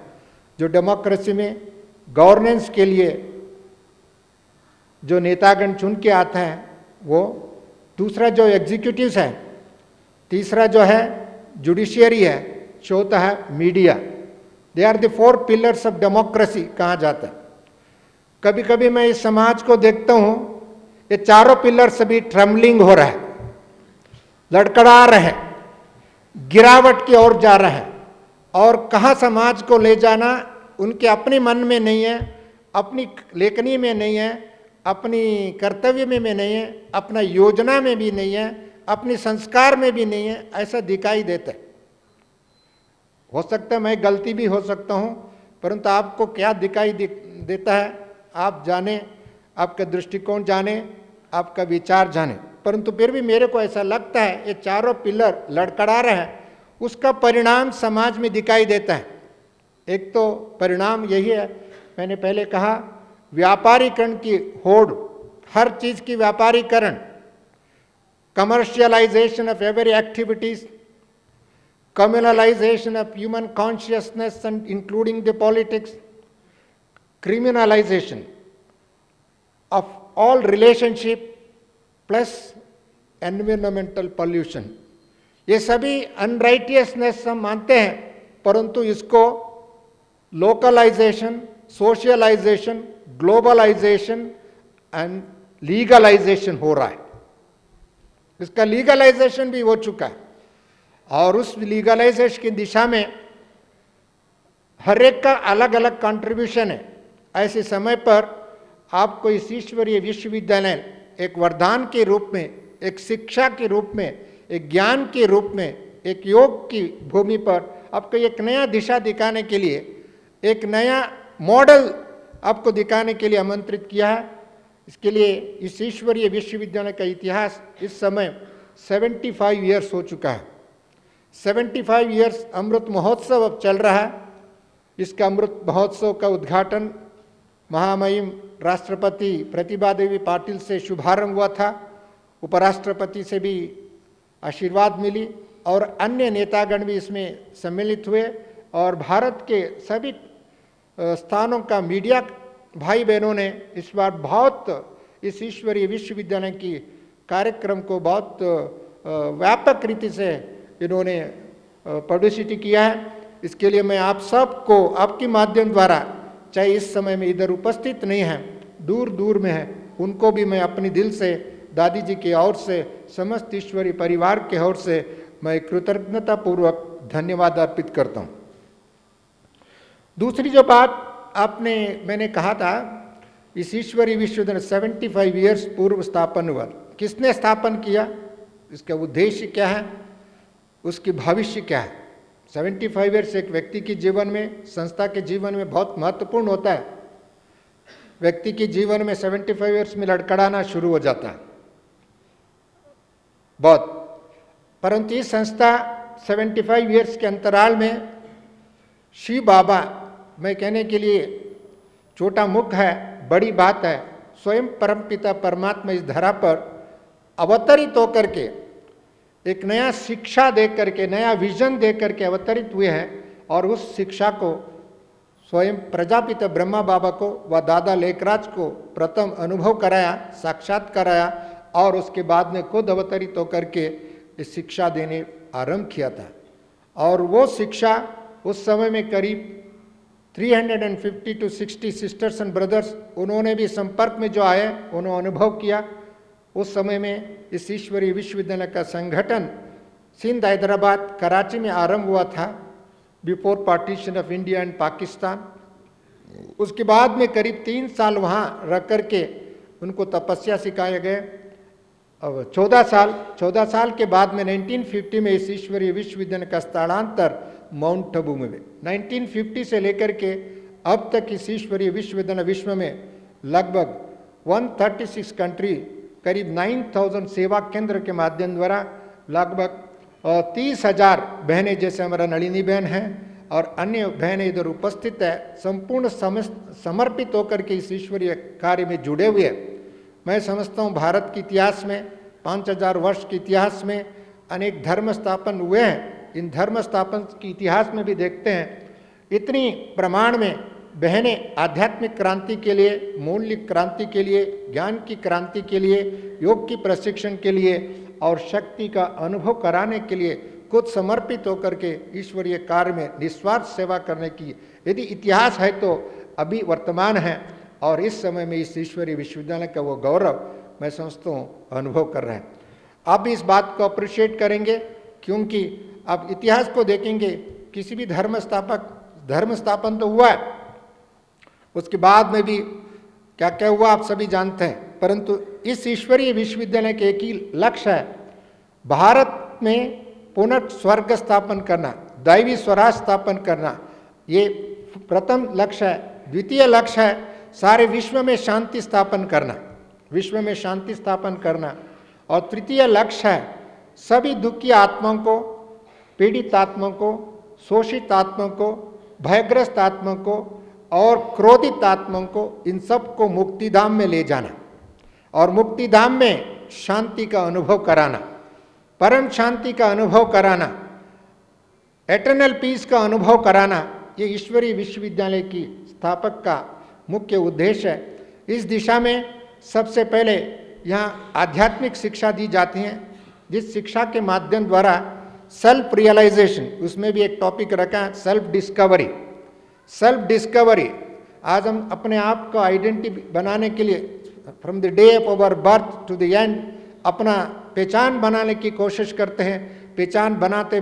जो डेमोक्रेसी में गवर्नेंस के लिए जो नेतागण चुन के आते हैं वो, दूसरा जो एग्जीक्यूटिव्स है, तीसरा जो है जुडिशियरी है, चौथा है media. They are the 4 pillars of democracy कहा जाता है। कभी कभी मैं इस समाज को देखता हूँ, ये चारों पिलर सभी ट्रम्बलिंग हो रहा है, लड़खड़ा रहे हैं, गिरावट की ओर जा रहे हैं और कहाँ समाज को ले जाना उनके अपने मन में नहीं है, अपनी लेखनी में नहीं है, अपनी कर्तव्य में नहीं है, अपना योजना में भी नहीं है, अपनी संस्कार में भी नहीं है, ऐसा दिखाई देता है। हो सकता है मैं गलती भी हो सकता हूँ, परंतु आपको क्या दिखाई देता है आप जाने, आपका दृष्टिकोण जाने, आपका विचार जाने। परंतु फिर भी मेरे को ऐसा लगता है ये चारों पिलर लड़खड़ा रहे हैं, उसका परिणाम समाज में दिखाई देता है। एक तो परिणाम यही है, मैंने पहले कहा, व्यापारीकरण की होड़, हर चीज़ की व्यापारीकरण, commercialisation of every activities, communalization of human consciousness and including the politics, criminalization of all relationship plus environmental pollution, ये सभी अनराइटियसनेस हम मानते हैं, परंतु इसको localisation, socialisation, globalisation and legalisation हो रहा है। इसका लीगलाइजेशन भी हो चुका है और उस लीगलाइजेशन की दिशा में हर एक का अलग अलग कंट्रीब्यूशन है। ऐसे समय पर आपको इस ईश्वरीय विश्वविद्यालय एक वरदान के रूप में, एक शिक्षा के रूप में, एक ज्ञान के रूप में, एक योग की भूमि पर आपको एक नया दिशा दिखाने के लिए, एक नया मॉडल आपको दिखाने के लिए आमंत्रित किया है। इसके लिए इस ईश्वरीय विश्वविद्यालय का इतिहास इस समय 75 ईयर्स हो चुका है। 75 ईयर्स अमृत महोत्सव अब चल रहा है। इसका अमृत महोत्सव का उद्घाटन महामहिम राष्ट्रपति प्रतिभा देवी पाटिल से शुभारंभ हुआ था। उपराष्ट्रपति से भी आशीर्वाद मिली और अन्य नेतागण भी इसमें सम्मिलित हुए और भारत के सभी स्थानों का मीडिया भाई बहनों ने इस बार बहुत इस ईश्वरीय विश्वविद्यालय की कार्यक्रम को बहुत व्यापक रीति से इन्होंने पब्लिसिटी किया है। इसके लिए मैं आप सबको आपके माध्यम द्वारा, चाहे इस समय में इधर उपस्थित नहीं हैं, दूर दूर में हैं, उनको भी मैं अपने दिल से दादी जी की ओर से, समस्त ईश्वरी परिवार के ओर से मैं कृतज्ञतापूर्वक धन्यवाद अर्पित करता हूँ। दूसरी जो बात मैंने कहा था, इस ईश्वरीय विश्वविद्यालय 75 ईयर्स पूर्व स्थापन हुआ। किसने स्थापन किया, इसका उद्देश्य क्या है, उसकी भविष्य क्या है। 75 ईयर्स एक व्यक्ति के जीवन में, संस्था के जीवन में बहुत महत्वपूर्ण होता है। व्यक्ति के जीवन में 75 ईयर्स में लड़खड़ाना शुरू हो जाता है बहुत। परंतु इस संस्था 75 ईयर्स के अंतराल में शिव बाबा, मैं कहने के लिए छोटा मुख है, बड़ी बात है, स्वयं परमपिता परमात्मा इस धरा पर अवतरित होकर के एक नया शिक्षा दे करके, नया विजन दे करके अवतरित हुए हैं और उस शिक्षा को स्वयं प्रजापिता ब्रह्मा बाबा को व दादा लेखराज को प्रथम अनुभव कराया, साक्षात कराया और उसके बाद में खुद अवतरित होकर के इस शिक्षा देने आरंभ किया था। और वो शिक्षा उस समय में करीब 350 to 60 सिस्टर्स एंड ब्रदर्स, उन्होंने भी संपर्क में जो आए, उन्होंने अनुभव किया। उस समय में इस ईश्वरीय विश्वविद्यालय का संगठन सिंध, हैदराबाद, कराची में आरंभ हुआ था before partition of India and Pakistan. उसके बाद में करीब 3 साल वहाँ रह करके उनको तपस्या सिखाए गए। अब 14 साल के बाद में 1950 में इस ईश्वरीय विश्वविद्यालय का स्थानांतर माउंट आबू में 1950 से लेकर के अब तक इस ईश्वरीय विश्वविद्यालय विश्व में लगभग 136 कंट्री, करीब 9000 सेवा केंद्र के माध्यम द्वारा लगभग 30,000 बहनें, जैसे हमारा नलिनी बहन है और अन्य बहनें इधर उपस्थित है, संपूर्ण समर्पित होकर के इस ईश्वरीय कार्य में जुड़े हुए। मैं समझता हूँ भारत के इतिहास में 5000 वर्ष के इतिहास में अनेक धर्म स्थापन हुए हैं। इन धर्म स्थापन के इतिहास में भी देखते हैं इतनी प्रमाण में बहनें आध्यात्मिक क्रांति के लिए, मौलिक क्रांति के लिए, ज्ञान की क्रांति के लिए, योग की प्रशिक्षण के लिए और शक्ति का अनुभव कराने के लिए खुद समर्पित होकर के ईश्वरीय कार्य में निस्वार्थ सेवा करने की यदि इतिहास है तो अभी वर्तमान है। और इस समय में इस ईश्वरीय विश्वविद्यालय का वो गौरव मैं समझता हूँ अनुभव कर रहे हैं। आप भी इस बात को अप्रिशिएट करेंगे क्योंकि आप इतिहास को देखेंगे, किसी भी धर्म स्थापन तो हुआ है, उसके बाद में भी क्या क्या हुआ आप सभी जानते हैं। परंतु इस ईश्वरीय विश्वविद्यालय के एक ही लक्ष्य है, भारत में पुनः स्वर्ग स्थापन करना, दैवी स्वराज स्थापन करना, ये प्रथम लक्ष्य है। द्वितीय लक्ष्य है सारे विश्व में शांति स्थापन करना, विश्व में शांति स्थापन करना। और तृतीय लक्ष्य है सभी दुखी आत्माओं को, पीड़ित आत्माओं को, शोषित आत्माओं को, भयग्रस्त आत्माओं को और क्रोधित आत्माओं को, इन सब को मुक्तिधाम में ले जाना और मुक्तिधाम में शांति का अनुभव कराना, परम शांति का अनुभव कराना, एटर्नल पीस का अनुभव कराना। ये ईश्वरीय विश्वविद्यालय की स्थापक का मुख्य उद्देश्य है। इस दिशा में सबसे पहले यहाँ आध्यात्मिक शिक्षा दी जाती है, जिस शिक्षा के माध्यम द्वारा सेल्फ रियलाइजेशन, उसमें भी एक टॉपिक रखा है सेल्फ डिस्कवरी। सेल्फ डिस्कवरी, आज हम अपने आप को आइडेंटिटी बनाने के लिए from the day of our birth to the end अपना पहचान बनाने की कोशिश करते हैं। पहचान बनाते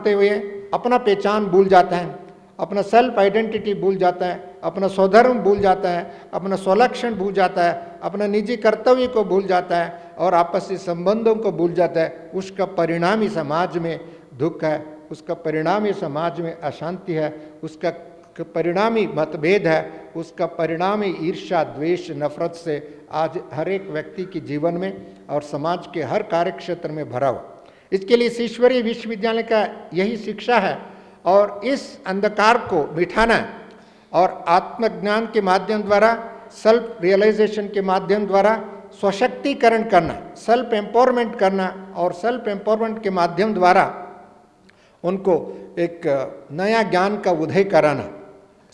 हुए अपना पहचान भूल जाता है, अपना सेल्फ आइडेंटिटी भूल जाता है, अपना स्वधर्म भूल जाता है, अपना स्वलक्षण भूल जाता है, अपना निजी कर्तव्य को भूल जाता है और आपसी संबंधों को भूल जाता है। उसका परिणाम ही समाज में दुख है, उसका परिणाम ही समाज में अशांति है, उसका परिणामी मतभेद है, उसका परिणामी ईर्ष्या, द्वेष, नफरत से आज हर एक व्यक्ति के जीवन में और समाज के हर कार्य क्षेत्र में भरा हुआ। इसके लिए ईश्वरीय विश्वविद्यालय का यही शिक्षा है और इस अंधकार को मिटाना और आत्मज्ञान के माध्यम द्वारा, सेल्फ रियलाइजेशन के माध्यम द्वारा स्वशक्तिकरण करना, सेल्फ एम्पावरमेंट करना और सेल्फ एम्पावरमेंट के माध्यम द्वारा उनको एक नया ज्ञान का उदय कराना।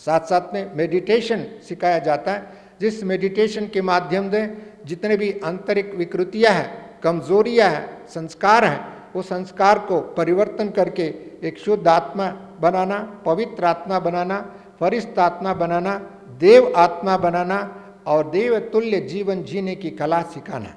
साथ साथ में मेडिटेशन सिखाया जाता है, जिस मेडिटेशन के माध्यम से जितने भी आंतरिक विकृतियां हैं, कमजोरियां हैं, संस्कार हैं, वो संस्कार को परिवर्तन करके एक शुद्ध आत्मा बनाना, पवित्र आत्मा बनाना, फरिश्त आत्मा बनाना, देव आत्मा बनाना और देव तुल्य जीवन जीने की कला सिखाना।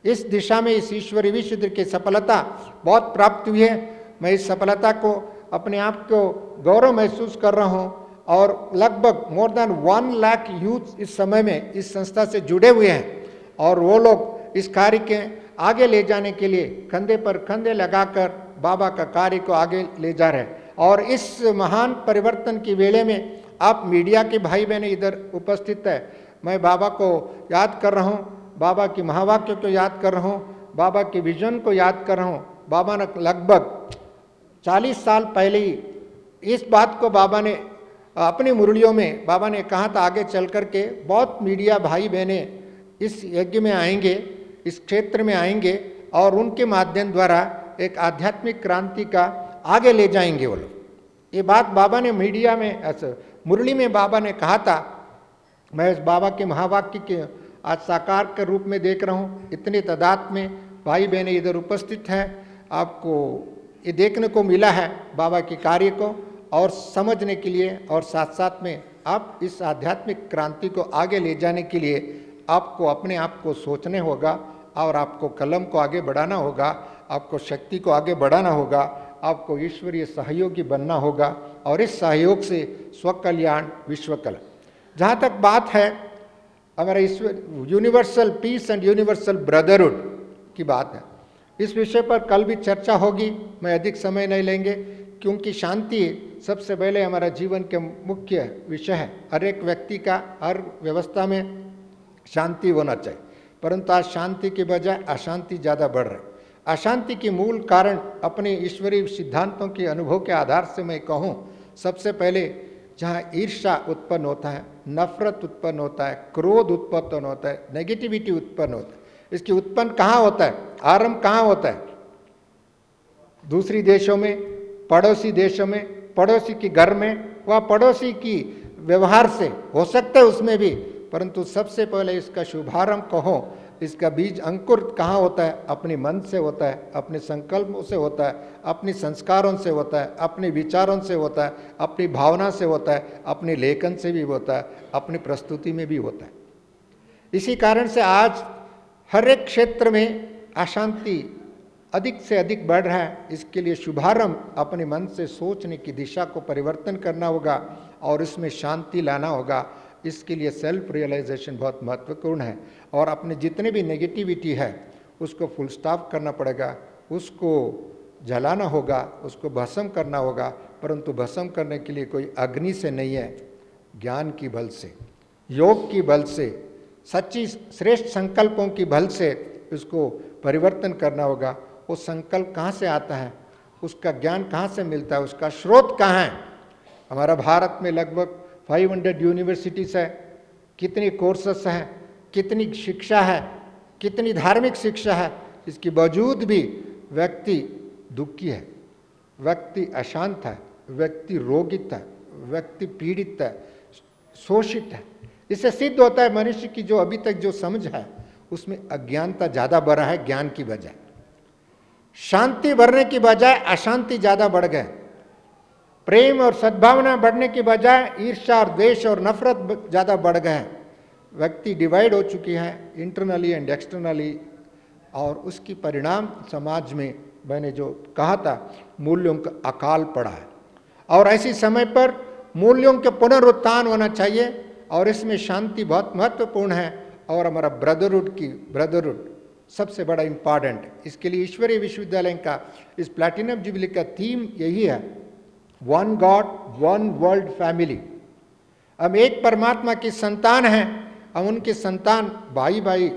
इस दिशा में इस ईश्वरीय विश्वविद्यालय की सफलता बहुत प्राप्त हुई है। मैं इस सफलता को अपने आप को गौरव महसूस कर रहा हूँ और लगभग मोर देन 1 लाख यूथ इस समय में इस संस्था से जुड़े हुए हैं और वो लोग इस कार्य के आगे ले जाने के लिए कंधे पर कंधे लगाकर बाबा का कार्य को आगे ले जा रहे हैं। और इस महान परिवर्तन की वेले में आप मीडिया के भाई बहन इधर उपस्थित है, मैं बाबा को याद कर रहा हूँ, बाबा की महावाक्य को याद कर रहा हूँ, बाबा के विजन को याद कर रहा हूँ। बाबा ने लगभग 40 साल पहले ही इस बात को बाबा ने अपनी मुरलियों में बाबा ने कहा था, आगे चल कर के बहुत मीडिया भाई बहने इस यज्ञ में आएंगे, इस क्षेत्र में आएंगे और उनके माध्यम द्वारा एक आध्यात्मिक क्रांति का आगे ले जाएंगे वो लोग। ये बात बाबा ने मीडिया में मुरली में बाबा ने कहा था। मैं इस बाबा के महावाक्य के आज साकार के रूप में देख रहा हूँ। इतनी तादाद में भाई बहने इधर उपस्थित हैं, आपको ये देखने को मिला है बाबा के कार्य को और समझने के लिए, और साथ साथ में आप इस आध्यात्मिक क्रांति को आगे ले जाने के लिए आपको अपने आप को सोचने होगा और आपको कलम को आगे बढ़ाना होगा, आपको शक्ति को आगे बढ़ाना होगा, आपको ईश्वरीय सहयोगी बनना होगा और इस सहयोग से स्वकल्याण विश्व कल्याण। जहाँ तक बात है हमारा universal peace and universal brotherhood की बात है, इस विषय पर कल भी चर्चा होगी। मैं अधिक समय नहीं लेंगे क्योंकि शांति सबसे पहले हमारा जीवन के मुख्य विषय है। हर एक व्यक्ति का हर व्यवस्था में शांति होना चाहिए, परंतु आज शांति के बजाय अशांति ज़्यादा बढ़ रही है। अशांति के मूल कारण अपने ईश्वरीय सिद्धांतों के अनुभव के आधार से मैं कहूँ, सबसे पहले जहाँ ईर्ष्या उत्पन्न होता है, नफरत उत्पन्न होता है, क्रोध उत्पन्न होता है, नेगेटिविटी उत्पन्न होता है, इसकी उत्पन्न कहाँ होता है, आरंभ कहाँ होता है? दूसरी देशों में, पड़ोसी देशों में, पड़ोसी के घर में, वह पड़ोसी की व्यवहार से हो सकता है उसमें भी, परंतु सबसे पहले इसका शुभारंभ कहो, इसका बीज अंकुर कहाँ होता है? अपने मन से होता है, अपने संकल्पों से होता है, अपने संस्कारों से होता है, अपने विचारों से होता है, अपनी भावना से होता है, अपने लेखन से भी होता है, अपनी प्रस्तुति में भी होता है। इसी कारण से आज हर एक क्षेत्र में अशांति अधिक से अधिक बढ़ रहा है। इसके लिए शुभारंभ अपने मन से सोचने की दिशा को परिवर्तन करना होगा और इसमें शांति लाना होगा। इसके लिए सेल्फ रियलाइजेशन बहुत महत्वपूर्ण है और अपने जितने भी नेगेटिविटी है उसको फुल स्टॉप करना पड़ेगा, उसको जलाना होगा, उसको भस्म करना होगा। परंतु भस्म करने के लिए कोई अग्नि से नहीं है, ज्ञान की बल से, योग की बल से, सच्ची श्रेष्ठ संकल्पों की बल से इसको परिवर्तन करना होगा। वो संकल्प कहाँ से आता है, उसका ज्ञान कहाँ से मिलता है, उसका स्रोत कहाँ है? हमारा भारत में लगभग 500 यूनिवर्सिटीज़ है, कितनी कोर्सेस हैं, कितनी शिक्षा है, कितनी धार्मिक शिक्षा है, इसके बावजूद भी व्यक्ति दुखी है, व्यक्ति अशांत है, व्यक्ति रोगित है, व्यक्ति पीड़ित है, शोषित है। इससे सिद्ध होता है मनुष्य की जो अभी तक जो समझ है उसमें अज्ञानता ज़्यादा बढ़ा है ज्ञान की बजाय। शांति बढ़ने की बजाय अशांति ज़्यादा बढ़ गए, प्रेम और सद्भावना बढ़ने की बजाय ईर्ष्या और द्वेष और नफरत ज़्यादा बढ़ गए हैं। व्यक्ति डिवाइड हो चुकी है इंटरनली एंड एक्सटर्नली और उसकी परिणाम समाज में मैंने जो कहा था मूल्यों का अकाल पड़ा है और ऐसी समय पर मूल्यों के पुनरुत्थान होना चाहिए और इसमें शांति बहुत महत्वपूर्ण है और हमारा ब्रदरहुड सबसे बड़ा इम्पॉर्टेंट। इसके लिए ईश्वरीय विश्वविद्यालय का इस प्लैटिनम जुबली का थीम यही है, one God one world family. हम एक परमात्मा की संतान हैं, हम उनकी संतान भाई भाई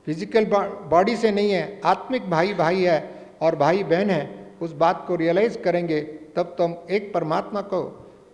फिजिकल बॉडी से नहीं है, आत्मिक भाई भाई है और भाई बहन है। उस बात को रियलाइज करेंगे तब तो हम एक परमात्मा को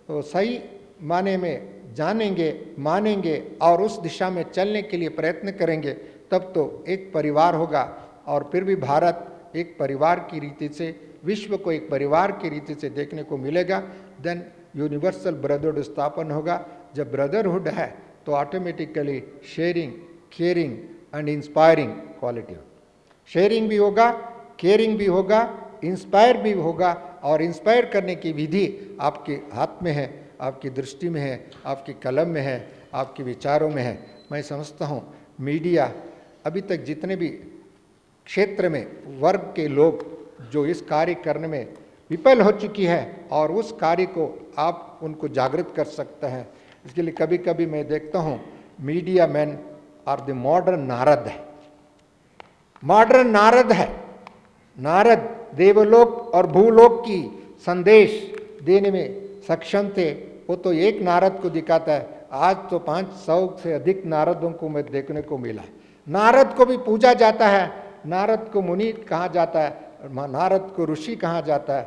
तो सही माने में जानेंगे, मानेंगे और उस दिशा में चलने के लिए प्रयत्न करेंगे, तब तो एक परिवार होगा। और फिर भी भारत एक परिवार की रीति से, विश्व को एक परिवार की रीति से देखने को मिलेगा। देन यूनिवर्सल ब्रदरहुड स्थापन होगा। जब ब्रदरहुड है तो automatically sharing, caring and inspiring quality होगी। शेयरिंग भी होगा, केयरिंग भी होगा, इंस्पायर भी होगा। और इंस्पायर करने की विधि आपके हाथ में है, आपकी दृष्टि में है, आपकी कलम में है, आपके विचारों में है। मैं समझता हूँ मीडिया अभी तक जितने भी क्षेत्र में वर्ग के लोग जो इस कार्य करने में विफल हो चुकी है और उस कार्य को आप उनको जागृत कर सकते हैं। इसके लिए कभी कभी मैं देखता हूँ media man are the modern Narad है, मॉडर्न नारद है। नारद देवलोक और भूलोक की संदेश देने में सक्षम थे। वो तो एक नारद को दिखाता है, आज तो 500 से अधिक नारदों को मैं देखने को मिला है। नारद को भी पूजा जाता है, नारद को मुनि कहा जाता है, नारद को ऋषि कहा जाता है,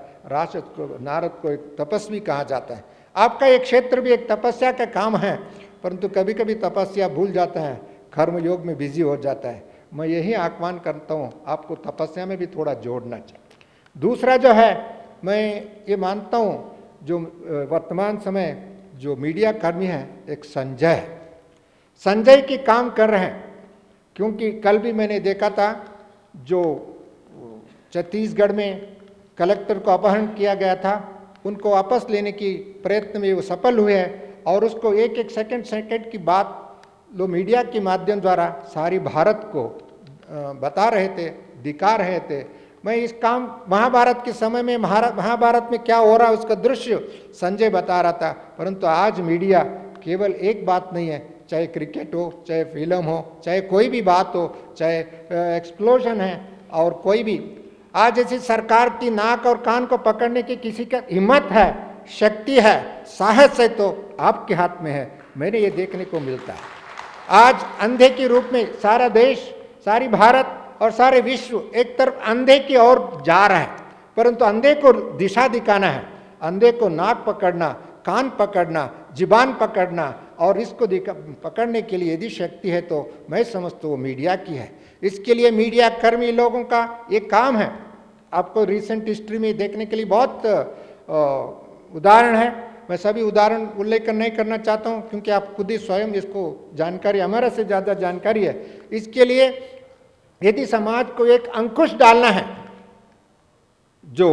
नारद को एक तपस्वी कहा जाता है। आपका एक क्षेत्र भी एक तपस्या का काम है, परंतु कभी कभी तपस्या भूल जाता है, कर्म योग में बिजी हो जाता है। मैं यही आह्वान करता हूँ आपको तपस्या में भी थोड़ा जोड़ना चाहिए। दूसरा जो है, मैं ये मानता हूँ जो वर्तमान समय जो मीडिया कर्मी हैं, एक संजय की काम कर रहे हैं। क्योंकि कल भी मैंने देखा था जो छत्तीसगढ़ में कलेक्टर को अपहरण किया गया था, उनको वापस लेने की प्रयत्न में वो सफल हुए हैं। और उसको एक एक सेकंड की बात लो मीडिया के माध्यम द्वारा सारी भारत को बता रहे थे, दिखा रहे थे। मैं इस काम महाभारत के समय में महाभारत में क्या हो रहा है उसका दृश्य संजय बता रहा था। परंतु आज मीडिया केवल एक बात नहीं है, चाहे क्रिकेट हो, चाहे फिल्म हो, चाहे कोई भी बात हो, चाहे एक्सप्लोजन है और कोई भी, आज ऐसी सरकार की नाक और कान को पकड़ने की किसी का हिम्मत है, शक्ति है, साहस है तो आपके हाथ में है। मैंने ये देखने को मिलता है। आज अंधे के रूप में सारा देश, सारी भारत और सारे विश्व एक तरफ अंधे की ओर जा रहा है। परंतु अंधे को दिशा दिखाना है, अंधे को नाक पकड़ना, कान पकड़ना, जुबान पकड़ना और इसको पकड़ने के लिए यदि शक्ति है तो मैं समझता हूँ वो मीडिया की है। इसके लिए मीडिया कर्मी लोगों का एक काम है। आपको रिसेंट हिस्ट्री में देखने के लिए बहुत उदाहरण है। मैं सभी उदाहरण उल्लेख नहीं करना चाहता हूँ क्योंकि आप खुद ही स्वयं इसको जानकारी, हमारा से ज़्यादा जानकारी है। इसके लिए यदि समाज को एक अंकुश डालना है, जो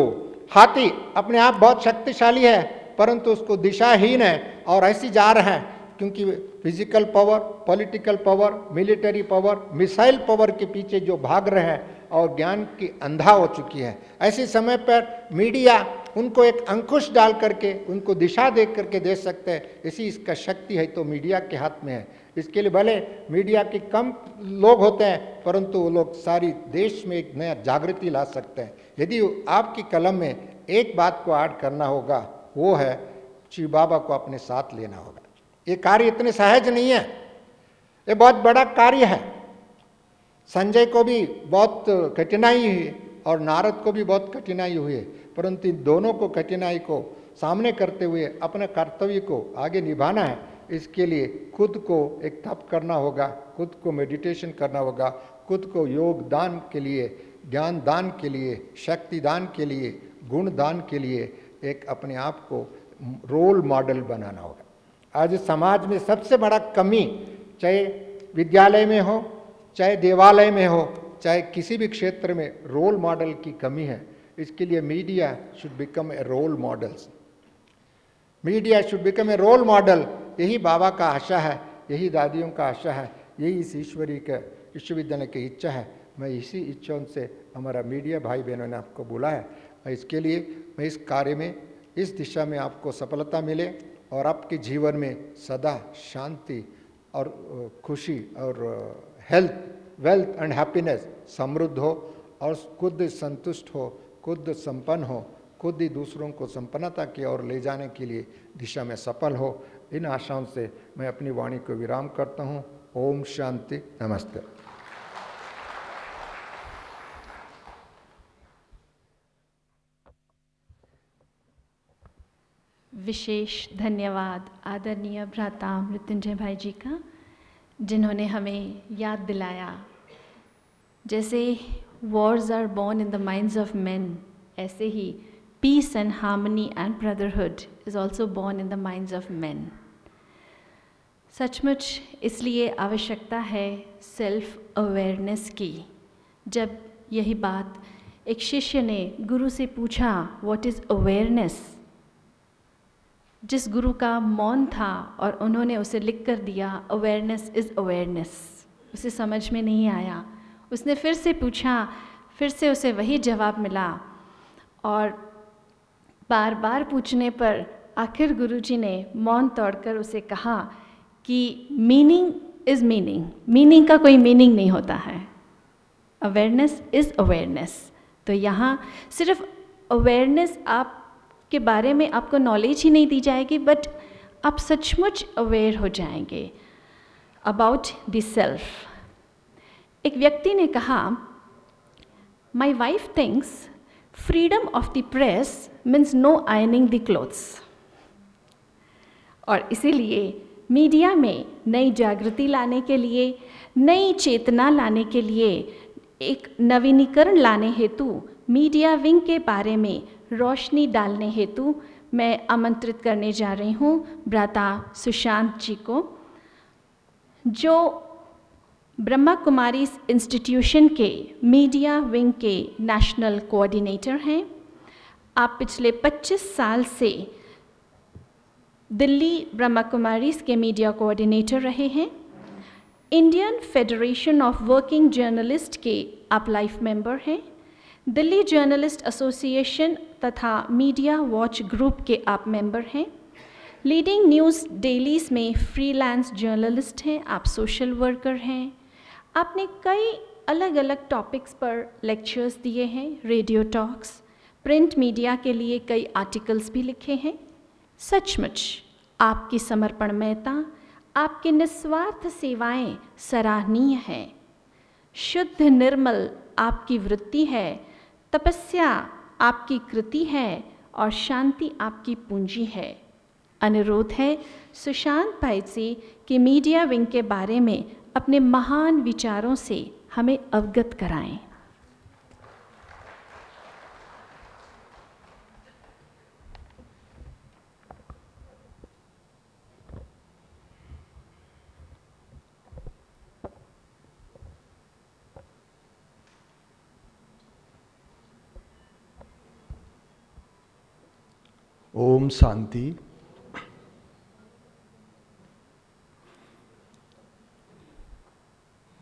हाथी अपने आप बहुत शक्तिशाली है परंतु उसको दिशाहीन है और ऐसी जा रहा है क्योंकि physical power, political power, military power, missile power के पीछे जो भाग रहे हैं और ज्ञान की अंधा हो चुकी है। ऐसे समय पर मीडिया उनको एक अंकुश डाल करके उनको दिशा दे करके दे सकते हैं। इसी इसका शक्ति है तो मीडिया के हाथ में है। इसके लिए भले मीडिया के कम लोग होते हैं परंतु वो लोग सारी देश में एक नया जागृति ला सकते हैं। यदि आपकी कलम में एक बात को ऐड करना होगा वो है शिव बाबा को अपने साथ लेना होगा। ये कार्य इतने सहज नहीं है, ये बहुत बड़ा कार्य है। संजय को भी बहुत कठिनाई हुई और नारद को भी बहुत कठिनाई हुई है, परंतु इन दोनों को कठिनाई को सामने करते हुए अपने कर्तव्य को आगे निभाना है। इसके लिए खुद को एक तप करना होगा, खुद को मेडिटेशन करना होगा, खुद को योग दान के लिए, ज्ञान दान के लिए, शक्ति दान के लिए, गुण दान के लिए एक अपने आप को रोल मॉडल बनाना होगा। आज समाज में सबसे बड़ा कमी, चाहे विद्यालय में हो, चाहे देवालय में हो, चाहे किसी भी क्षेत्र में रोल मॉडल की कमी है। इसके लिए media should become a role models. Media should become a role model. यही बाबा का आशा है, यही दादियों का आशा है, यही इस ईश्वरी का विश्वविद्यालय की इच्छा है। मैं इसी इच्छाओं से हमारा मीडिया भाई बहनों ने आपको बुलाया है। इसके लिए मैं इस कार्य में, इस दिशा में आपको सफलता मिले और आपके जीवन में सदा शांति और खुशी और हेल्थ, वेल्थ एंड हैप्पीनेस समृद्ध हो और खुद संतुष्ट हो, खुद संपन्न हो, खुद ही दूसरों को संपन्नता की ओर ले जाने के लिए दिशा में सफल हो। इन आशाओं से मैं अपनी वाणी को विराम करता हूँ। ओम शांति, नमस्ते। विशेष धन्यवाद आदरणीय भ्राता मृत्युंजय भाई जी का, जिन्होंने हमें याद दिलाया जैसे wars are born in the minds of man, ऐसे ही peace and harmony and brotherhood is also born in the minds of man. सचमुच इसलिए आवश्यकता है सेल्फ अवेयरनेस की। जब यही बात एक शिष्य ने गुरु से पूछा व्हाट इज़ अवेयरनेस, जिस गुरु का मौन था और उन्होंने उसे लिख कर दिया अवेयरनेस इज़ अवेयरनेस, उसे समझ में नहीं आया। उसने फिर से पूछा, फिर से उसे वही जवाब मिला, और बार बार पूछने पर आखिर गुरुजी ने मौन तोड़कर उसे कहा कि मीनिंग इज़ मीनिंग, मीनिंग का कोई मीनिंग नहीं होता है, अवेयरनेस इज़ अवेयरनेस। तो यहाँ सिर्फ अवेयरनेस आप के बारे में आपको नॉलेज ही नहीं दी जाएगी, बट आप सचमुच अवेयर हो जाएंगे अबाउट द सेल्फ। एक व्यक्ति ने कहा, my wife thinks freedom of the press means no ironing the clothes. और इसीलिए मीडिया में नई जागृति लाने के लिए, नई चेतना लाने के लिए, एक नवीनीकरण लाने हेतु मीडिया विंग के बारे में रोशनी डालने हेतु मैं आमंत्रित करने जा रही हूँ भ्राता सुशांत जी को, जो ब्रह्मा कुमारी इंस्टीट्यूशन के मीडिया विंग के नेशनल कोऑर्डिनेटर हैं। आप पिछले 25 साल से दिल्ली ब्रह्मा कुमारीज के मीडिया कोऑर्डिनेटर रहे हैं। Indian federation of working journalist के आप लाइफ मेंबर हैं। दिल्ली जर्नलिस्ट एसोसिएशन तथा मीडिया वॉच ग्रुप के आप मेंबर हैं। लीडिंग न्यूज़ डेलीज़ में फ्रीलांस जर्नलिस्ट हैं। आप सोशल वर्कर हैं। आपने कई अलग अलग टॉपिक्स पर लेक्चर्स दिए हैं, रेडियो टॉक्स, प्रिंट मीडिया के लिए कई आर्टिकल्स भी लिखे हैं। सचमुच आपकी समर्पणमयता, आपकी निस्वार्थ सेवाएं सराहनीय हैं। शुद्ध निर्मल आपकी वृत्ति है, तपस्या आपकी कृति है और शांति आपकी पूंजी है। अनुरोध है सुशांत भाई जी कि मीडिया विंग के बारे में अपने महान विचारों से हमें अवगत कराएं। ओम शांति।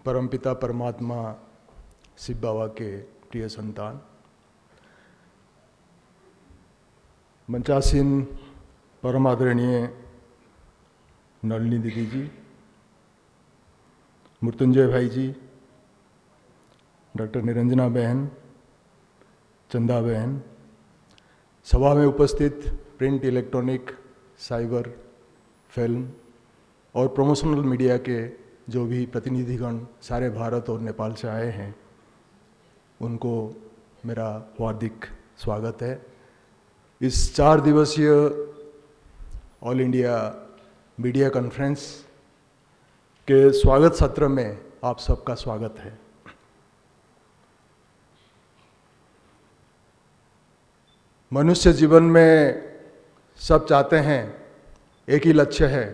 परमपिता परमात्मा शिव बाबा के प्रिय संतान, मंचासीन परम आदरणीय नलिनी दीदी जी, मृत्युंजय भाई जी, डॉक्टर निरंजना बहन, चंदा बहन, सभा में उपस्थित प्रिंट, इलेक्ट्रॉनिक, साइबर, फिल्म और प्रमोशनल मीडिया के जो भी प्रतिनिधिगण सारे भारत और नेपाल से आए हैं, उनको मेरा हार्दिक स्वागत है। इस 4 दिवसीय ऑल इंडिया मीडिया कॉन्फ्रेंस के स्वागत सत्र में आप सबका स्वागत है। मनुष्य जीवन में सब चाहते हैं, एक ही लक्ष्य है,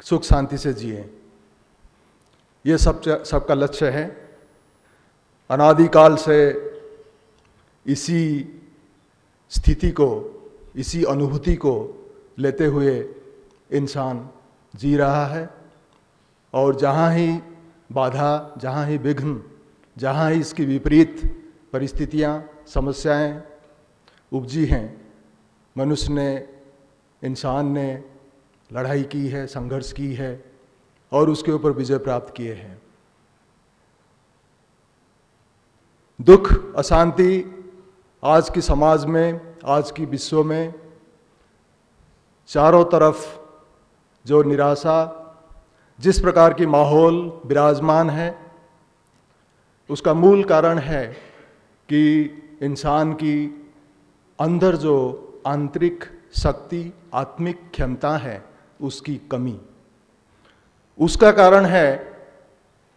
सुख शांति से जिए। ये सबका लक्ष्य है। अनादिकाल से इसी स्थिति को, इसी अनुभूति को लेते हुए इंसान जी रहा है। और जहाँ ही बाधा, जहाँ ही विघ्न, जहाँ ही इसकी विपरीत परिस्थितियाँ, समस्याएं उपजी हैं, मनुष्य ने, इंसान ने लड़ाई की है, संघर्ष की है और उसके ऊपर विजय प्राप्त किए हैं। दुख, अशांति आज की समाज में, आज की विश्व में चारों तरफ जो निराशा, जिस प्रकार की माहौल विराजमान है, उसका मूल कारण है कि इंसान की अंदर जो आंतरिक शक्ति, आत्मिक क्षमता है, उसकी कमी। उसका कारण है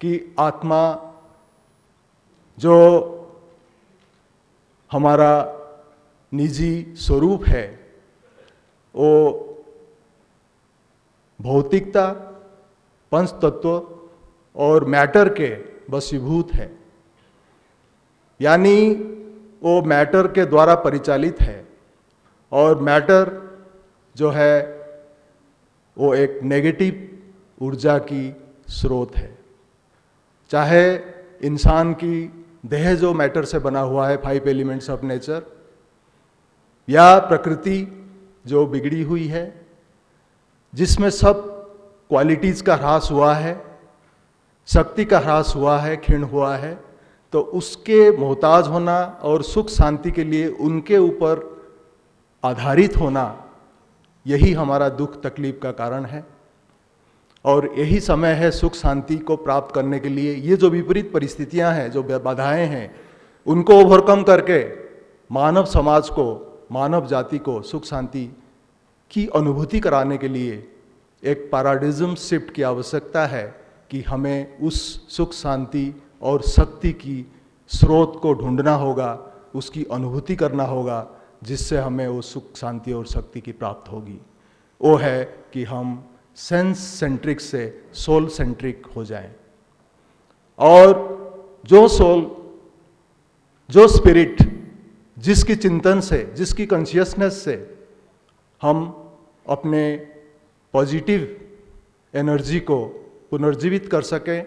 कि आत्मा जो हमारा निजी स्वरूप है वो भौतिकता, पंच तत्व और मैटर के वशीभूत है, यानी वो मैटर के द्वारा परिचालित है। और मैटर जो है वो एक नेगेटिव ऊर्जा की स्रोत है। चाहे इंसान की देह जो मैटर से बना हुआ है, 5 एलिमेंट्स ऑफ नेचर, या प्रकृति जो बिगड़ी हुई है, जिसमें सब क्वालिटीज़ का ह्रास हुआ है, शक्ति का ह्रास हुआ है, क्षीण हुआ है, तो उसके मोहताज होना और सुख शांति के लिए उनके ऊपर आधारित होना, यही हमारा दुख तकलीफ का कारण है। और यही समय है सुख शांति को प्राप्त करने के लिए। ये जो विपरीत परिस्थितियां हैं, जो बाधाएं हैं, उनको ओवरकम करके मानव समाज को, मानव जाति को सुख शांति की अनुभूति कराने के लिए एक पैराडिज्म शिफ्ट की आवश्यकता है कि हमें उस सुख शांति और शक्ति की स्रोत को ढूंढना होगा, उसकी अनुभूति करना होगा, जिससे हमें वो सुख शांति और शक्ति की प्राप्त होगी। वो है कि हम सेंस सेंट्रिक से सोल सेंट्रिक हो जाएं। और जो सोल, जो स्पिरिट, जिसकी चिंतन से, जिसकी कॉन्शियसनेस से हम अपने पॉजिटिव एनर्जी को पुनर्जीवित कर सकें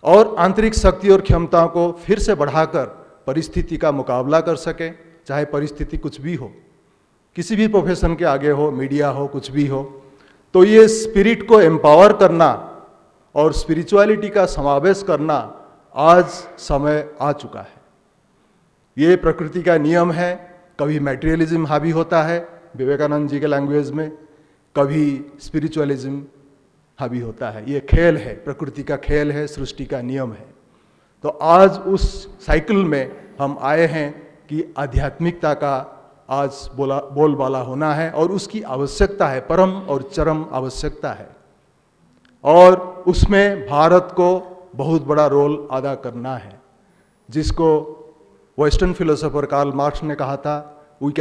और आंतरिक शक्ति और क्षमता को फिर से बढ़ाकर परिस्थिति का मुकाबला कर सकें, चाहे परिस्थिति कुछ भी हो, किसी भी प्रोफेशन के आगे हो, मीडिया हो, कुछ भी हो, तो ये स्पिरिट को एम्पावर करना और स्पिरिचुअलिटी का समावेश करना आज समय आ चुका है। ये प्रकृति का नियम है। कभी मैटेरियलिज्म हावी होता है विवेकानंद जी के लैंग्वेज में, कभी स्पिरिचुअलिज्म हावी होता है। ये खेल है, प्रकृति का खेल है, सृष्टि का नियम है। तो आज उस साइकिल में हम आए हैं कि आध्यात्मिकता का आज बोलबाला होना है और उसकी आवश्यकता है, परम और चरम आवश्यकता है। और उसमें भारत को बहुत बड़ा रोल अदा करना है, जिसको वेस्टर्न फिलोसोफर कार्ल मार्क्स ने कहा था, we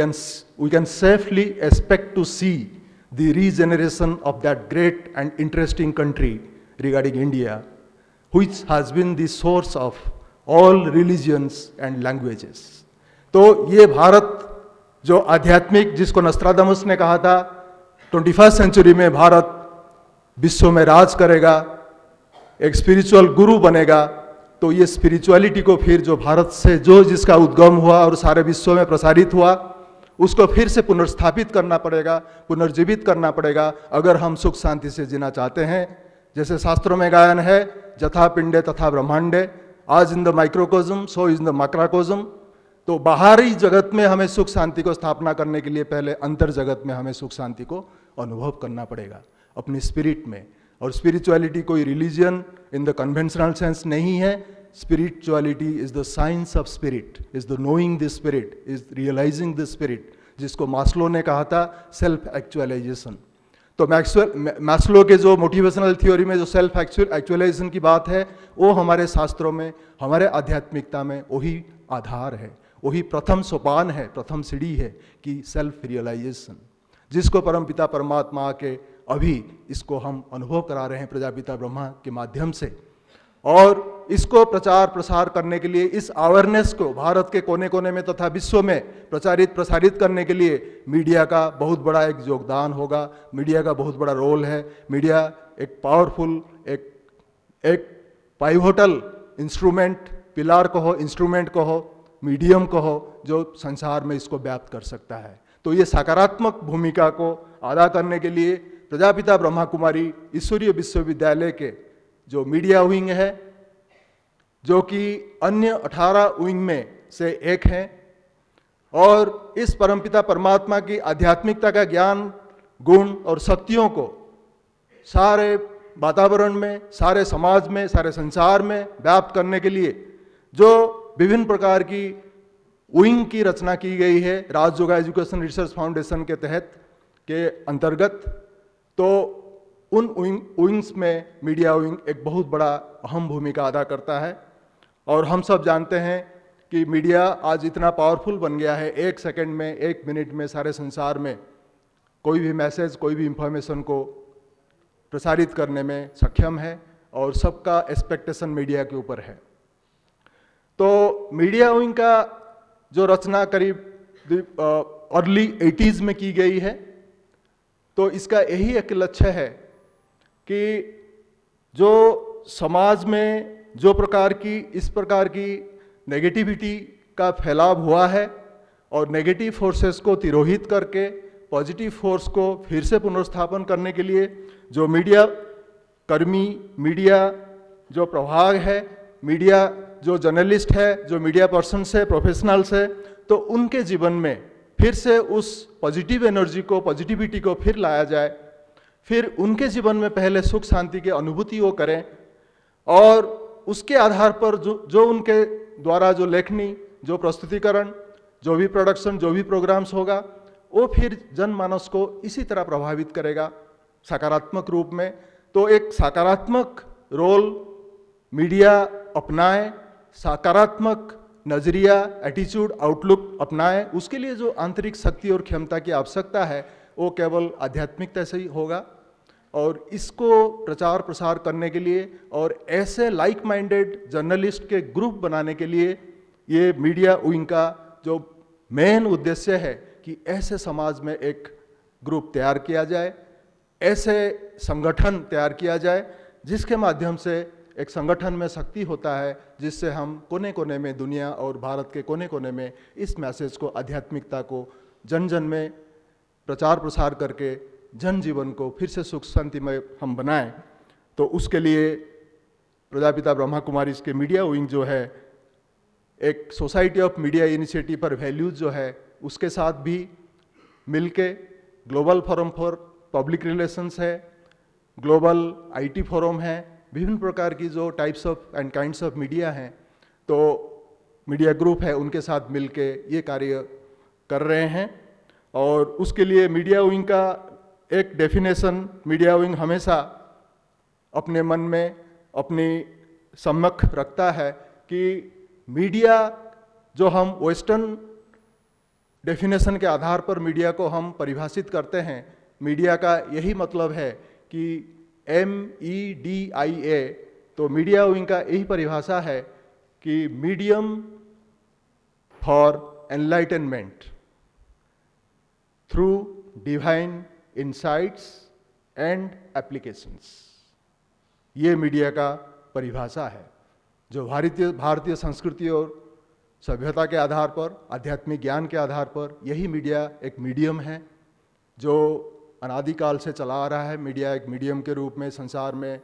can safely expect to see the regeneration of that great and interesting country regarding India, which has been the source of all religions and languages. तो ये भारत जो आध्यात्मिक, जिसको नस्त्रादामुस ने कहा था 21वीं सेंचुरी में भारत विश्व में राज करेगा, एक स्पिरिचुअल गुरु बनेगा, तो ये स्पिरिचुअलिटी को फिर जो भारत से जो जिसका उद्गम हुआ और सारे विश्व में प्रसारित हुआ, उसको फिर से पुनर्स्थापित करना पड़ेगा, पुनर्जीवित करना पड़ेगा, अगर हम सुख शांति से जीना चाहते हैं। जैसे शास्त्रों में गायन है, जथा पिंडे तथा ब्रह्मांडे, आज in the microcosm so is the macrocosm. तो बाहरी जगत में हमें सुख शांति को स्थापना करने के लिए पहले अंतर जगत में हमें सुख शांति को अनुभव करना पड़ेगा अपनी स्पिरिट में। और स्पिरिचुअलिटी कोई religion in the conventional sense नहीं है। Spirituality is the science of spirit, is the knowing the spirit, is realising the spirit, जिसको मास्लो ने कहा था सेल्फ एक्चुअलाइजेशन। तो मैस्लो के जो मोटिवेशनल थ्योरी में जो सेल्फ एक्चुअलाइजेशन की बात है, वो हमारे शास्त्रों में, हमारे आध्यात्मिकता में वही आधार है, वही प्रथम सोपान है, प्रथम सीढ़ी है कि सेल्फ रियलाइजेशन, जिसको परमपिता परमात्मा के अभी इसको हम अनुभव करा रहे हैं प्रजापिता ब्रह्मा के माध्यम से। और इसको प्रचार प्रसार करने के लिए, इस अवेयरनेस को भारत के कोने कोने में तथा विश्व में प्रसारित करने के लिए मीडिया का बहुत बड़ा एक योगदान होगा, मीडिया का बहुत बड़ा रोल है। मीडिया एक पावरफुल, एक पाइवोटल इंस्ट्रूमेंट, पिलार कहो, इंस्ट्रूमेंट कहो, मीडियम कहो, जो संसार में इसको व्याप्त कर सकता है। तो ये सकारात्मक भूमिका को अदा करने के लिए प्रजापिता ब्रह्मा कुमारी ईश्वरीय विश्वविद्यालय के जो मीडिया विंग है, जो कि अन्य 18 विंग में से एक है, और इस परमपिता परमात्मा की आध्यात्मिकता का ज्ञान, गुण और शक्तियों को सारे वातावरण में, सारे समाज में, सारे संसार में व्याप्त करने के लिए जो विभिन्न प्रकार की विंग की रचना की गई है राजयोगा एजुकेशन रिसर्च फाउंडेशन के तहत के अंतर्गत, तो उन विंग्स में मीडिया विंग एक बहुत बड़ा अहम भूमिका अदा करता है। और हम सब जानते हैं कि मीडिया आज इतना पावरफुल बन गया है, 1 सेकंड में, 1 मिनट में सारे संसार में कोई भी मैसेज, कोई भी इंफॉर्मेशन को प्रसारित करने में सक्षम है और सबका एक्सपेक्टेशन मीडिया के ऊपर है। तो मीडिया विंग का जो रचना करीब अर्ली 80s में की गई है, तो इसका यही एक लक्ष्य है कि जो समाज में जो इस प्रकार की नेगेटिविटी का फैलाव हुआ है और नेगेटिव फोर्सेस को तिरोहित करके पॉजिटिव फोर्स को फिर से पुनर्स्थापन करने के लिए जो मीडिया कर्मी, मीडिया जो प्रभाग है, मीडिया जो जर्नलिस्ट है, जो मीडिया पर्सन्स है, प्रोफेशनल्स है, तो उनके जीवन में फिर से उस पॉजिटिव एनर्जी को, पॉजिटिविटी को फिर लाया जाए, फिर उनके जीवन में पहले सुख शांति की अनुभूति वो करें और उसके आधार पर जो उनके द्वारा जो लेखनी, जो प्रस्तुतिकरण, जो भी प्रोडक्शन, जो भी प्रोग्राम्स होगा, वो फिर जनमानस को इसी तरह प्रभावित करेगा सकारात्मक रूप में। तो एक सकारात्मक रोल मीडिया अपनाए, सकारात्मक नजरिया, एटीट्यूड, आउटलुक अपनाए, उसके लिए जो आंतरिक शक्ति और क्षमता की आवश्यकता है वो केवल आध्यात्मिकता से ही होगा। और इसको प्रचार प्रसार करने के लिए और ऐसे लाइक माइंडेड जर्नलिस्ट के ग्रुप बनाने के लिए ये मीडिया विंग का जो मेन उद्देश्य है कि ऐसे समाज में एक ग्रुप तैयार किया जाए, ऐसे संगठन तैयार किया जाए जिसके माध्यम से एक संगठन में शक्ति होता है, जिससे हम कोने कोने में, दुनिया और भारत के कोने कोने में इस मैसेज को, आध्यात्मिकता को जन जन में प्रचार प्रसार करके जनजीवन को फिर से सुख शांतिमय हम बनाएं। तो उसके लिए प्रजापिता ब्रह्मा कुमारीज के मीडिया विंग जो है एक सोसाइटी ऑफ मीडिया इनिशिएटिव पर वैल्यूज जो है उसके साथ भी मिलके global forum for public relations है, ग्लोबल आईटी फोरम है, विभिन्न प्रकार की जो types of and kinds of media हैं, तो मीडिया ग्रुप है, उनके साथ मिलके ये कार्य कर रहे हैं। और उसके लिए मीडिया विंग का एक डेफिनेशन मीडिया विंग हमेशा अपने मन में अपनी सम्मुख रखता है कि मीडिया जो हम वेस्टर्न डेफिनेशन के आधार पर मीडिया को हम परिभाषित करते हैं, मीडिया का यही मतलब है कि MEDIA, तो मीडिया विंग का यही परिभाषा है कि medium for enlightenment through divine insights and applications. ये मीडिया का परिभाषा है जो भारतीय संस्कृति और सभ्यता के आधार पर, आध्यात्मिक ज्ञान के आधार पर यही मीडिया एक मीडियम है जो अनादिकाल से चला आ रहा है। मीडिया एक मीडियम के रूप में संसार में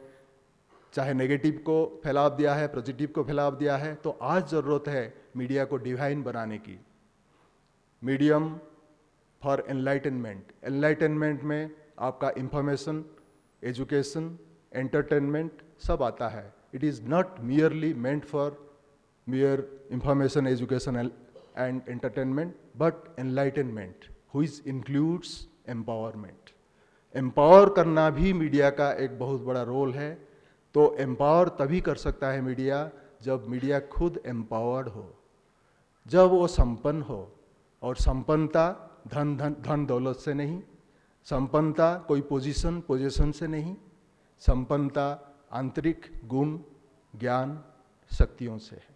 चाहे नेगेटिव को फैलाव दिया है, पॉजिटिव को फैलाव दिया है, तो आज ज़रूरत है मीडिया को डिवाइन बनाने की। मीडियम फॉर एनलाइटनमेंट, एनलाइटनमेंट में आपका इंफॉर्मेशन, एजुकेशन, एंटरटेनमेंट सब आता है। It is not merely meant for mere information, education and entertainment, but enlightenment which includes empowerment. Empower करना भी मीडिया का एक बहुत बड़ा रोल है। तो एम्पावर तभी कर सकता है मीडिया जब मीडिया खुद एम्पावर्ड हो, जब वो संपन्न हो। और संपन्नता धन दौलत से नहीं, संपन्नता कोई पोजीशन से नहीं, संपन्नता आंतरिक गुण, ज्ञान, शक्तियों से है।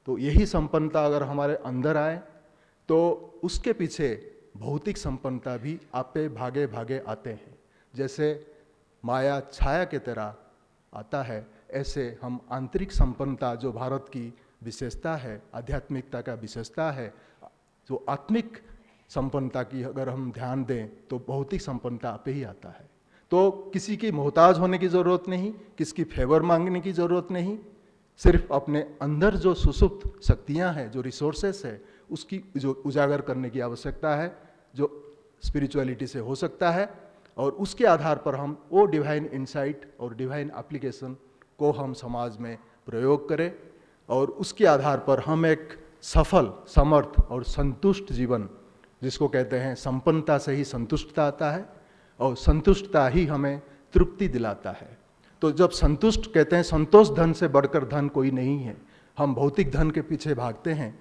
तो यही संपन्नता अगर हमारे अंदर आए तो उसके पीछे भौतिक संपन्नता भी आपे भागे भागे आते हैं। जैसे माया छाया के तरह आता है, ऐसे हम आंतरिक संपन्नता जो भारत की विशेषता है, आध्यात्मिकता का विशेषता है, जो आत्मिक संपन्नता की अगर हम ध्यान दें तो भौतिक संपन्नता आपे ही आता है। तो किसी की मोहताज होने की ज़रूरत नहीं, किसकी फेवर मांगने की ज़रूरत नहीं, सिर्फ अपने अंदर जो सुसुप्त शक्तियां हैं, जो रिसोर्सेस है, उसकी जो उजागर करने की आवश्यकता है, जो स्पिरिचुअलिटी से हो सकता है। और उसके आधार पर हम वो डिवाइन इंसाइट और डिवाइन एप्लीकेशन को हम समाज में प्रयोग करें और उसके आधार पर हम एक सफल, समर्थ और संतुष्ट जीवन, जिसको कहते हैं संपन्नता से ही संतुष्टता आता है और संतुष्टता ही हमें तृप्ति दिलाता है। तो जब संतुष्ट कहते हैं, संतोष धन से बढ़कर धन कोई नहीं है। हम भौतिक धन के पीछे भागते हैं,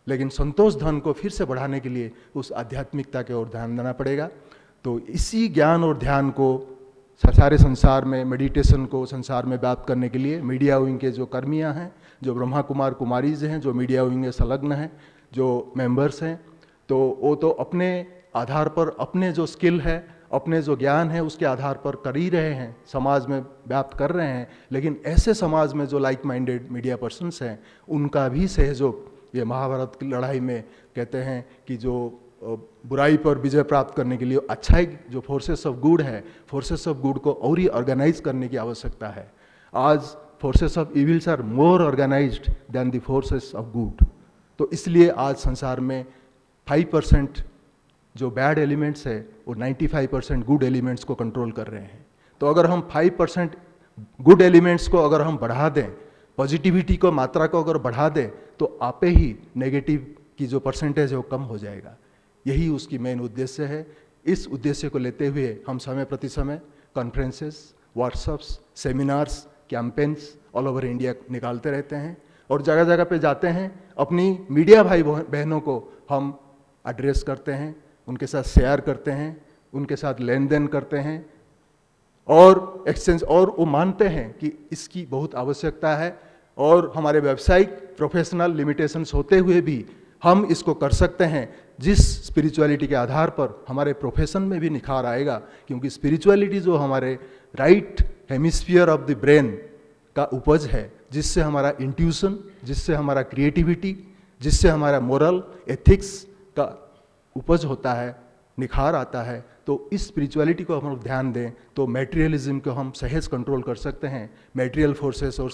लेकिन संतोष धन को फिर से बढ़ाने के लिए उस आध्यात्मिकता की ओर ध्यान देना पड़ेगा। तो इसी ज्ञान और ध्यान को सारे संसार में, मेडिटेशन को संसार में व्याप्त करने के लिए मीडिया विंग के जो कर्मियाँ हैं, जो ब्रह्मा कुमार कुमारीज हैं, जो मीडिया विंग में संलग्न हैं, जो मेंबर्स हैं, तो वो तो अपने आधार पर अपने जो स्किल है, अपने जो ज्ञान है, उसके आधार पर कर ही रहे हैं, समाज में व्याप्त कर रहे हैं। लेकिन ऐसे समाज में जो लाइक माइंडेड मीडिया पर्सन्स हैं, उनका भी सहयोग ये महाभारत की लड़ाई में कहते हैं कि जो बुराई पर विजय प्राप्त करने के लिए अच्छाई, जो फोर्सेस ऑफ गुड है, फोर्सेस ऑफ गुड को और ही ऑर्गेनाइज करने की आवश्यकता है। आज forces of evils are more organised than the forces of good. तो इसलिए आज संसार में 5% जो बैड एलिमेंट्स है वो 95% गुड एलिमेंट्स को कंट्रोल कर रहे हैं। तो अगर हम 5% गुड एलिमेंट्स को अगर हम बढ़ा दें, पॉजिटिविटी को, मात्रा को अगर बढ़ा दें, तो आपे ही नेगेटिव की जो परसेंटेज है वो कम हो जाएगा। यही उसकी मेन उद्देश्य है। इस उद्देश्य को लेते हुए हम समय प्रति समय conferences, workshops, seminars, campaigns all over India निकालते रहते हैं और जगह जगह पे जाते हैं। अपनी मीडिया भाई बहनों को हम एड्रेस करते हैं, उनके साथ शेयर करते हैं, उनके साथ लेन देन करते हैं और एक्सचेंज, और वो मानते हैं कि इसकी बहुत आवश्यकता है। और हमारे व्यावसायिक प्रोफेशनल लिमिटेशंस होते हुए भी हम इसको कर सकते हैं, जिस स्पिरिचुअलिटी के आधार पर हमारे प्रोफेशन में भी निखार आएगा। क्योंकि स्पिरिचुअलिटी जो हमारे right hemisphere of the brain का उपज है, जिससे हमारा इंट्यूशन, जिससे हमारा क्रिएटिविटी, जिससे हमारा मोरल एथिक्स का उपज होता है, निखार आता है। तो इस स्पिरिचुअलिटी को हम ध्यान दें तो मैटेरियलिज्म को हम सहज कंट्रोल कर सकते हैं, मैटेरियल फोर्सेस और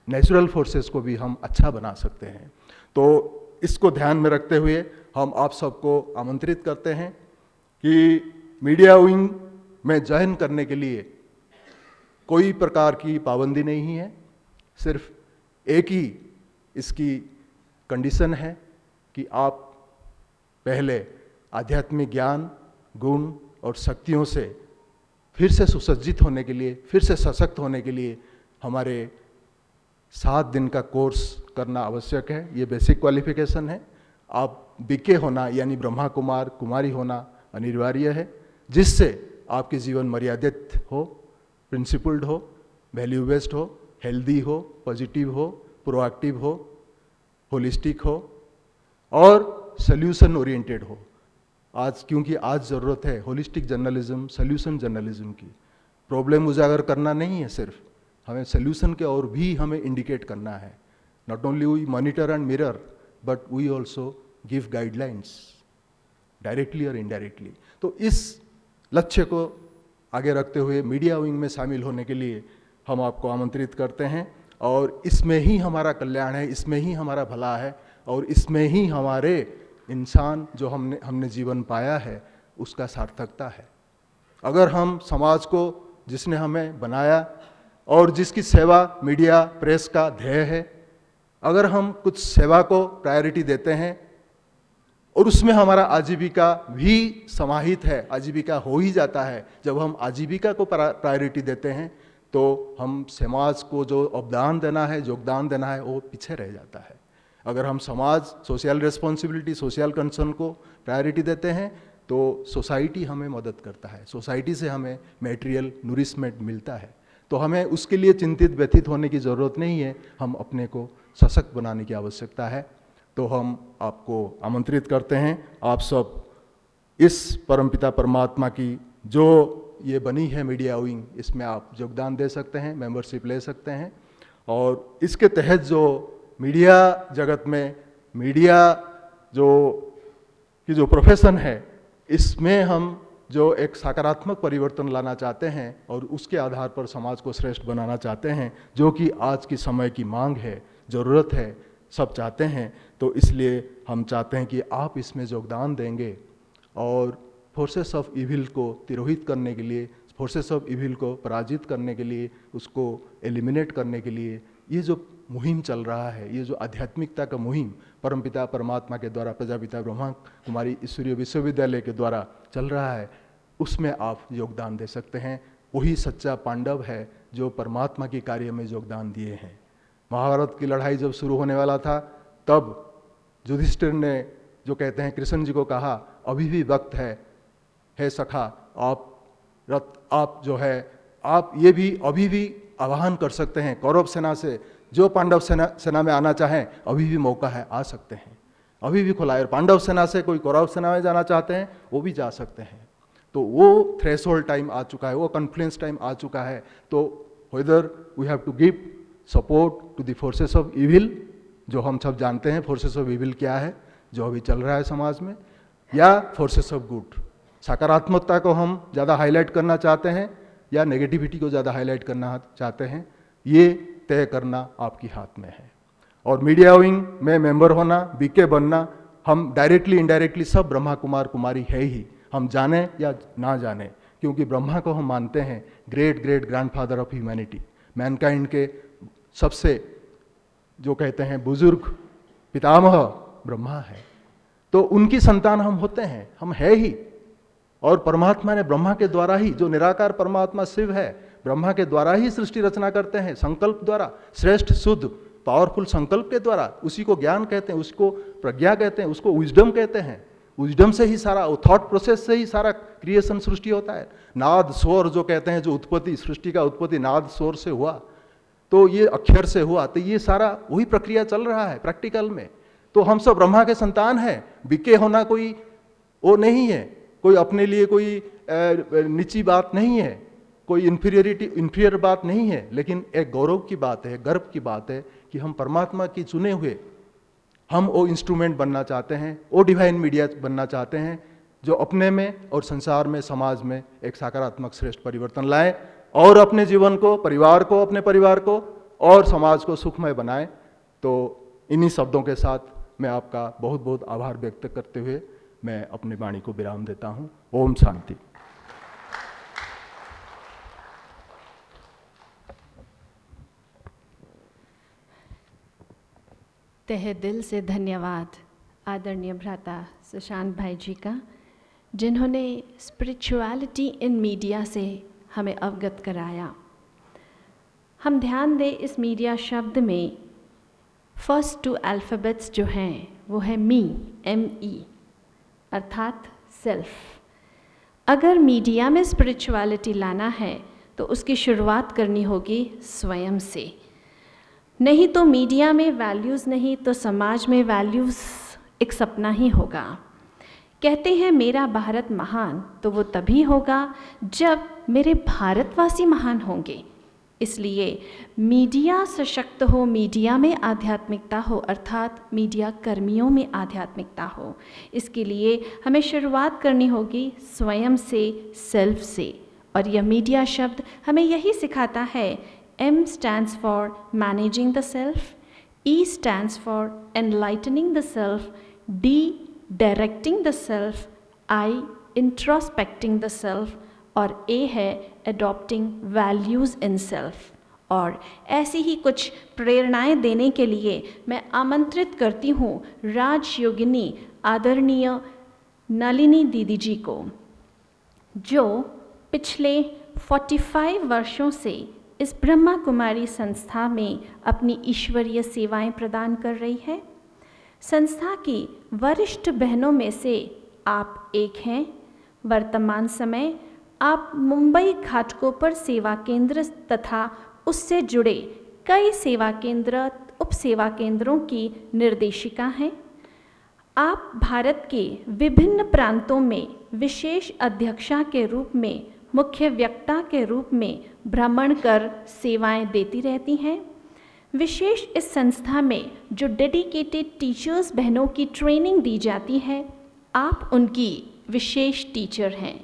नेचुरल फोर्सेस को भी हम अच्छा बना सकते हैं। तो इसको ध्यान में रखते हुए हम आप सबको आमंत्रित करते हैं कि मीडिया विंग में ज्वाइन करने के लिए कोई प्रकार की पाबंदी नहीं है। सिर्फ एक ही इसकी कंडीशन है कि आप पहले आध्यात्मिक ज्ञान, गुण और शक्तियों से फिर से सुसज्जित होने के लिए, फिर से सशक्त होने के लिए हमारे 7 दिन का कोर्स करना आवश्यक है। ये बेसिक क्वालिफिकेशन है। आप बीके होना यानी ब्रह्मा कुमार कुमारी होना अनिवार्य है, जिससे आपके जीवन मर्यादित हो, प्रिंसिपल्ड हो, वैल्यू बेस्ड हो, हेल्दी हो, पॉजिटिव हो, प्रोएक्टिव हो, होलिस्टिक हो और सल्यूशन ओरिएंटेड हो। आज क्योंकि आज ज़रूरत है होलिस्टिक जर्नलिज्म, सल्यूशन जर्नलिज्म की। प्रॉब्लम उजागर करना नहीं है, सिर्फ हमें सल्यूशन के और भी हमें इंडिकेट करना है। Not only we monitor and mirror but we also give guidelines directly और इनडायरेक्टली। तो इस लक्ष्य को आगे रखते हुए मीडिया विंग में शामिल होने के लिए हम आपको आमंत्रित करते हैं और इसमें ही हमारा कल्याण है, इसमें ही हमारा भला है और इसमें ही हमारे इंसान जो हमने जीवन पाया है उसका सार्थकता है। अगर हम समाज को जिसने हमें बनाया और जिसकी सेवा मीडिया प्रेस का ध्येय है, अगर हम कुछ सेवा को प्रायोरिटी देते हैं और उसमें हमारा आजीविका भी समाहित है, आजीविका हो ही जाता है। जब हम आजीविका को प्रायोरिटी देते हैं तो हम समाज को जो अवदान देना है, योगदान देना है, वो पीछे रह जाता है। अगर हम समाज, सोशल रिस्पॉन्सिबिलिटी, सोशल कंसर्न को प्रायोरिटी देते हैं तो सोसाइटी हमें मदद करता है, सोसाइटी से हमें मटेरियल नूरिशमेंट मिलता है। तो हमें उसके लिए चिंतित व्यथित होने की ज़रूरत नहीं है, हम अपने को सशक्त बनाने की आवश्यकता है। तो हम आपको आमंत्रित करते हैं, आप सब इस परमपिता परमात्मा की जो ये बनी है मीडिया विंग, इसमें आप योगदान दे सकते हैं, मेंबरशिप ले सकते हैं और इसके तहत जो मीडिया जगत में मीडिया जो प्रोफेशन है, इसमें हम जो एक सकारात्मक परिवर्तन लाना चाहते हैं और उसके आधार पर समाज को श्रेष्ठ बनाना चाहते हैं, जो कि आज की समय की मांग है, ज़रूरत है, सब चाहते हैं। तो इसलिए हम चाहते हैं कि आप इसमें योगदान देंगे और फोर्सेस ऑफ इविल को तिरोहित करने के लिए, फोर्सेस ऑफ इविल को पराजित करने के लिए, उसको एलिमिनेट करने के लिए ये जो मुहिम चल रहा है, ये जो आध्यात्मिकता का मुहिम परमपिता परमात्मा के द्वारा, प्रजापिता ब्रह्मा कुमारी ईश्वरीय विश्वविद्यालय के द्वारा चल रहा है, उसमें आप योगदान दे सकते हैं। वही सच्चा पांडव है जो परमात्मा के कार्य में योगदान दिए हैं। महाभारत की लड़ाई जब शुरू होने वाला था तब युधिष्ठिर ने जो कहते हैं कृष्ण जी को कहा, अभी भी वक्त है सखा, आप जो है आप ये भी अभी भी आह्वान कर सकते हैं कौरव सेना से, जो पांडव सेना में आना चाहें अभी भी मौका है, आ सकते हैं, अभी भी खुला है। और पांडव सेना से कोई कौरव सेना में जाना चाहते हैं वो भी जा सकते हैं। तो वो थ्रेशोल्ड टाइम आ चुका है, वो कॉन्फ्लुएंस टाइम आ चुका है। तो whether we have to give support to the forces of evil, जो हम सब जानते हैं फोर्सेस ऑफ इविल क्या है जो अभी चल रहा है समाज में, या फोर्सेस ऑफ गुड, सकारात्मकता को हम ज़्यादा हाईलाइट करना चाहते हैं या नेगेटिविटी को ज़्यादा हाईलाइट करना चाहते हैं, ये तय करना आपके हाथ में है। और मीडिया विंग में मेंबर होना, बीके बनना, हम डायरेक्टली इनडायरेक्टली सब ब्रह्मा कुमार कुमारी है ही, हम जाने या ना जाने, क्योंकि ब्रह्मा को हम मानते हैं great great grandfather of humanity, Mankind के सबसे जो कहते हैं बुजुर्ग पितामह ब्रह्मा है। तो उनकी संतान हम होते हैं, हम है ही। और परमात्मा ने ब्रह्मा के द्वारा ही, जो निराकार परमात्मा शिव है, ब्रह्मा के द्वारा ही सृष्टि रचना करते हैं, संकल्प द्वारा, श्रेष्ठ शुद्ध पावरफुल संकल्प के द्वारा। उसी को ज्ञान कहते हैं, उसको प्रज्ञा कहते हैं, उसको विजडम कहते हैं। विजडम से ही सारा, थॉट प्रोसेस से ही सारा क्रिएशन सृष्टि होता है। नाद स्वर जो कहते हैं, जो उत्पत्ति, सृष्टि का उत्पत्ति नाद स्वर से हुआ, तो ये अक्षर से हुआ, तो ये सारा वही प्रक्रिया चल रहा है प्रैक्टिकल में। तो हम सब ब्रह्मा के संतान हैं। बीके होना कोई वो नहीं है, कोई अपने लिए कोई नीची बात नहीं है, कोई इंफीरियर बात नहीं है, लेकिन एक गौरव की बात है, गर्व की बात है कि हम परमात्मा की चुने हुए, हम वो इंस्ट्रूमेंट बनना चाहते हैं, वो डिवाइन मीडिया बनना चाहते हैं जो अपने में और संसार में, समाज में एक सकारात्मक श्रेष्ठ परिवर्तन लाए और अपने जीवन को, परिवार को, अपने परिवार को और समाज को सुखमय बनाए। तो इन्हीं शब्दों के साथ मैं आपका बहुत बहुत आभार व्यक्त करते हुए मैं अपनी वाणी को विराम देता हूँ। ओम शांति। तहे दिल से धन्यवाद आदरणीय भ्राता सुशांत भाई जी का, जिन्होंने स्पिरिचुअलिटी इन मीडिया से हमें अवगत कराया। हम ध्यान दें, इस मीडिया शब्द में फर्स्ट 2 अल्फ़ाबेट्स जो हैं वो है मी, ME, अर्थात सेल्फ। अगर मीडिया में स्पिरिचुअलिटी लाना है तो उसकी शुरुआत करनी होगी स्वयं से। नहीं तो मीडिया में वैल्यूज़ नहीं तो समाज में वैल्यूज़ एक सपना ही होगा। कहते हैं मेरा भारत महान, तो वो तभी होगा जब मेरे भारतवासी महान होंगे। इसलिए मीडिया सशक्त हो, मीडिया में आध्यात्मिकता हो, अर्थात मीडिया कर्मियों में आध्यात्मिकता हो। इसके लिए हमें शुरुआत करनी होगी स्वयं से, सेल्फ से। और यह मीडिया शब्द हमें यही सिखाता है। M stands for managing the self, E stands for enlightening the self, D directing the self, I introspecting the self, और A है adopting values in self। और ऐसी ही कुछ प्रेरणाएं देने के लिए मैं आमंत्रित करती हूँ राजयोगिनी आदरणीय नलिनी दीदी जी को, जो पिछले 45 वर्षों से इस ब्रह्मा कुमारी संस्था में अपनी ईश्वरीय सेवाएं प्रदान कर रही है। संस्था की वरिष्ठ बहनों में से आप एक हैं। वर्तमान समय आप मुंबई घाटकोपर सेवा केंद्र तथा उससे जुड़े कई सेवा केंद्र, उप सेवा केंद्रों की निर्देशिका हैं। आप भारत के विभिन्न प्रांतों में विशेष अध्यक्षा के रूप में, मुख्य वक्ता के रूप में भ्रमण कर सेवाएं देती रहती हैं। विशेष इस संस्था में जो डेडिकेटेड टीचर्स बहनों की ट्रेनिंग दी जाती है, आप उनकी विशेष टीचर हैं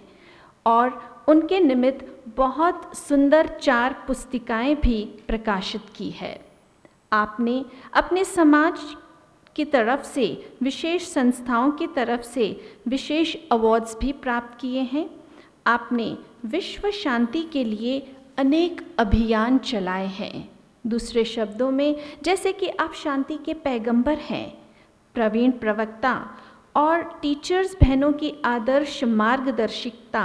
और उनके निमित्त बहुत सुंदर 4 पुस्तिकाएं भी प्रकाशित की है। आपने अपने समाज की तरफ से, विशेष संस्थाओं की तरफ से विशेष अवार्ड्स भी प्राप्त किए हैं। आपने विश्व शांति के लिए अनेक अभियान चलाए हैं। दूसरे शब्दों में, जैसे कि आप शांति के पैगंबर हैं, प्रवीण प्रवक्ता और टीचर्स बहनों की आदर्श मार्गदर्शिता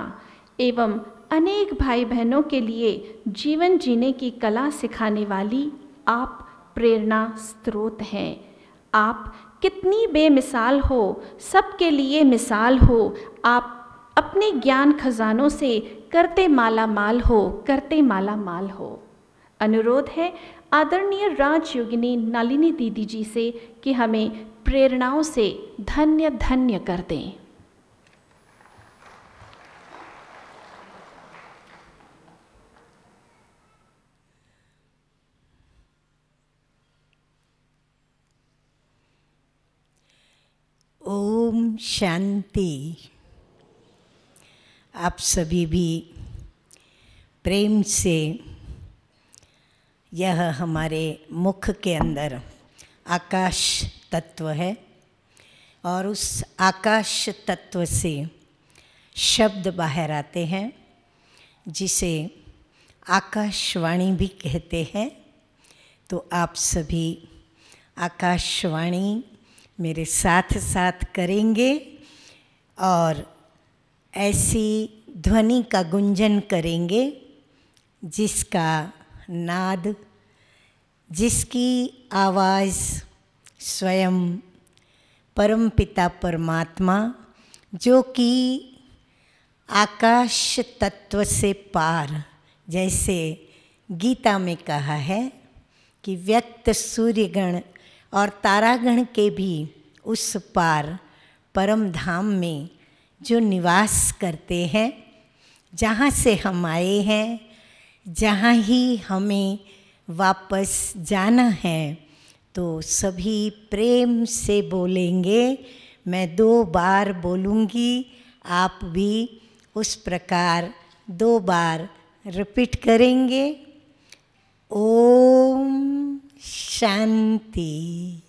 एवं अनेक भाई बहनों के लिए जीवन जीने की कला सिखाने वाली आप प्रेरणा स्रोत हैं। आप कितनी बेमिसाल हो, सबके लिए मिसाल हो। आप अपने ज्ञान खजानों से करते माला माल हो, करते माला माल हो। अनुरोध है आदरणीय राजयोगिनी नलिनी दीदी जी से कि हमें प्रेरणाओं से धन्य धन्य कर दें। ओम शांति। आप सभी भी प्रेम से यह हमारे मुख के अंदर आकाश तत्व है और उस आकाश तत्व से शब्द बाहर आते हैं जिसे आकाशवाणी भी कहते हैं। तो आप सभी आकाशवाणी मेरे साथ साथ करेंगे और ऐसी ध्वनि का गुंजन करेंगे जिसका नाद, जिसकी आवाज़ स्वयं परमपिता परमात्मा, जो कि आकाश तत्व से पार, जैसे गीता में कहा है कि व्यक्त सूर्यगण और तारागण के भी उस पार परम धाम में जो निवास करते हैं, जहाँ से हम आए हैं, जहाँ ही हमें वापस जाना है, तो सभी प्रेम से बोलेंगे। मैं 2 बार बोलूँगी, आप भी उस प्रकार 2 बार रिपीट करेंगे। ओम शांति।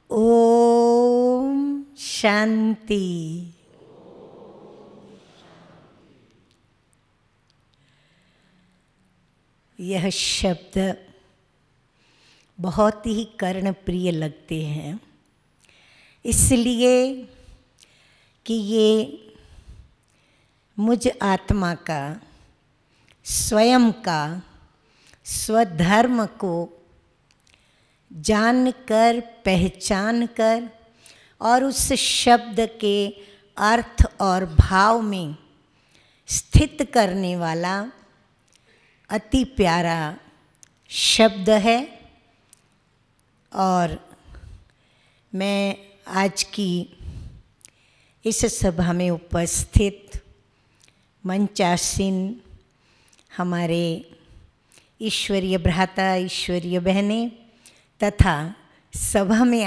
ओम शांति। यह शब्द बहुत ही कर्णप्रिय लगते हैं, इसलिए कि ये मुझ आत्मा का, स्वयं का, स्वधर्म को जानकर, पहचान कर और उस शब्द के अर्थ और भाव में स्थित करने वाला अति प्यारा शब्द है। और मैं आज की इस सभा में उपस्थित मंचासीन हमारे ईश्वरीय भ्राता, ईश्वरीय बहनें तथा सभा में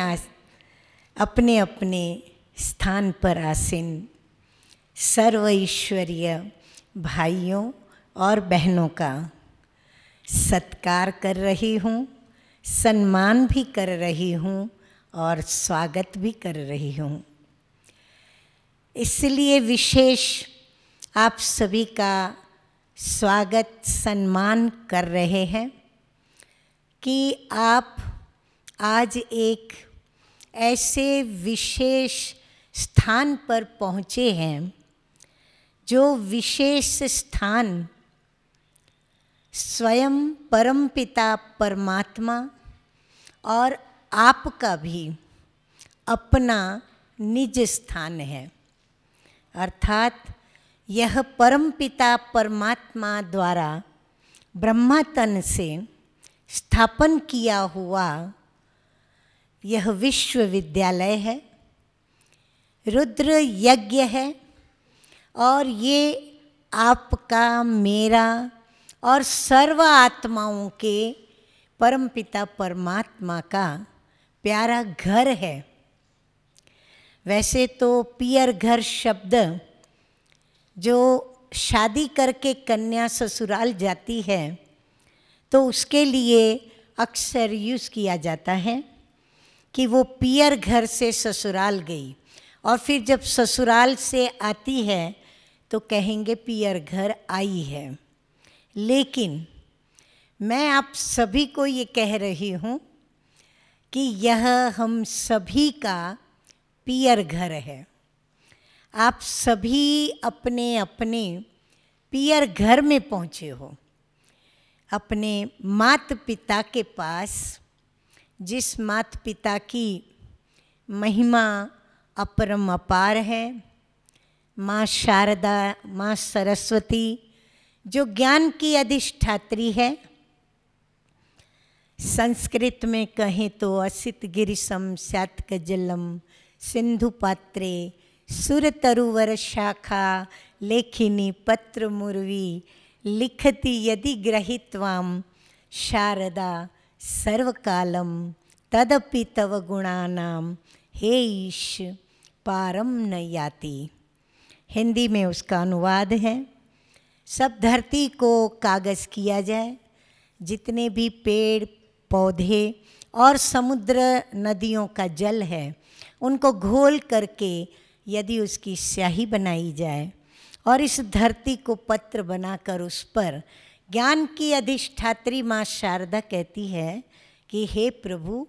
अपने अपने स्थान पर आसीन सर्व ईश्वरीय भाइयों और बहनों का सत्कार कर रही हूँ, सम्मान भी कर रही हूँ और स्वागत भी कर रही हूँ। इसलिए विशेष आप सभी का स्वागत, सम्मान कर रहे हैं कि आप आज एक ऐसे विशेष स्थान पर पहुँचे हैं, जो विशेष स्थान स्वयं परमपिता परमात्मा और आपका भी अपना निज स्थान है। अर्थात यह परमपिता परमात्मा द्वारा ब्रह्मातन से स्थापन किया हुआ यह विश्वविद्यालय है, रुद्र यज्ञ है और ये आपका, मेरा और सर्व आत्माओं के परमपिता परमात्मा का प्यारा घर है। वैसे तो पियर घर शब्द जो शादी करके कन्या ससुराल जाती है तो उसके लिए अक्सर यूज़ किया जाता है कि वो पियर घर से ससुराल गई और फिर जब ससुराल से आती है तो कहेंगे पियर घर आई है। लेकिन मैं आप सभी को ये कह रही हूँ कि यह हम सभी का पियर घर है। आप सभी अपने अपने पियर घर में पहुँचे हो, अपने माता पिता के पास, जिस माता पिता की महिमा अपरम अपार है, माँ शारदा, माँ सरस्वती, जो ज्ञान की अधिष्ठात्री है। संस्कृत में कहें तो असित गिरिशम स्यात्कजलम सिंधु पात्रे सुरतरुवर शाखा लेखिनी पत्र मुर्वी लिखति यदि ग्रहीत्वाम शारदा सर्वकालम तदपि तव गुणानाम हे ईश पारम न याति। हिंदी में उसका अनुवाद है, सब धरती को कागज़ किया जाए, जितने भी पेड़ पौधे और समुद्र नदियों का जल है उनको घोल करके यदि उसकी स्याही बनाई जाए और इस धरती को पत्र बनाकर उस पर ज्ञान की अधिष्ठात्री माँ शारदा कहती है कि हे प्रभु,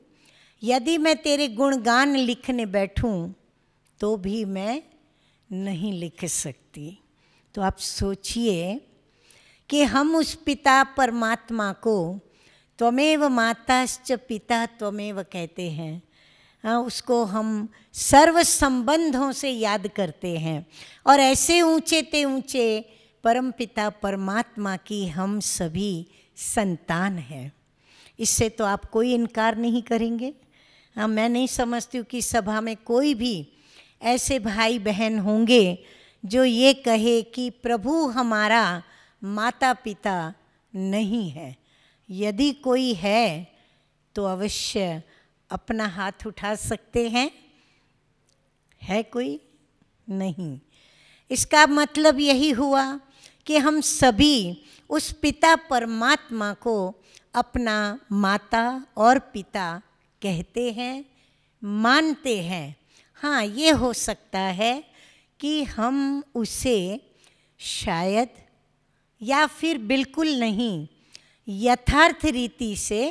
यदि मैं तेरे गुणगान लिखने बैठूं तो भी मैं नहीं लिख सकती। तो आप सोचिए कि हम उस पिता परमात्मा को त्वमेव माताश्च पिता त्वमेव कहते हैं। उसको हम सर्व संबंधों से याद करते हैं और ऐसे ऊंचे ते ऊंचे परमपिता परमात्मा की हम सभी संतान हैं। इससे तो आप कोई इनकार नहीं करेंगे। मैं नहीं समझती हूँ कि सभा में कोई भी ऐसे भाई बहन होंगे जो ये कहे कि प्रभु हमारा माता पिता नहीं है। यदि कोई है तो अवश्य अपना हाथ उठा सकते हैं। है कोई? नहीं। इसका मतलब यही हुआ कि हम सभी उस पिता परमात्मा को अपना माता और पिता कहते हैं, मानते हैं। हाँ, ये हो सकता है कि हम उसे शायद या फिर बिल्कुल नहीं यथार्थ रीति से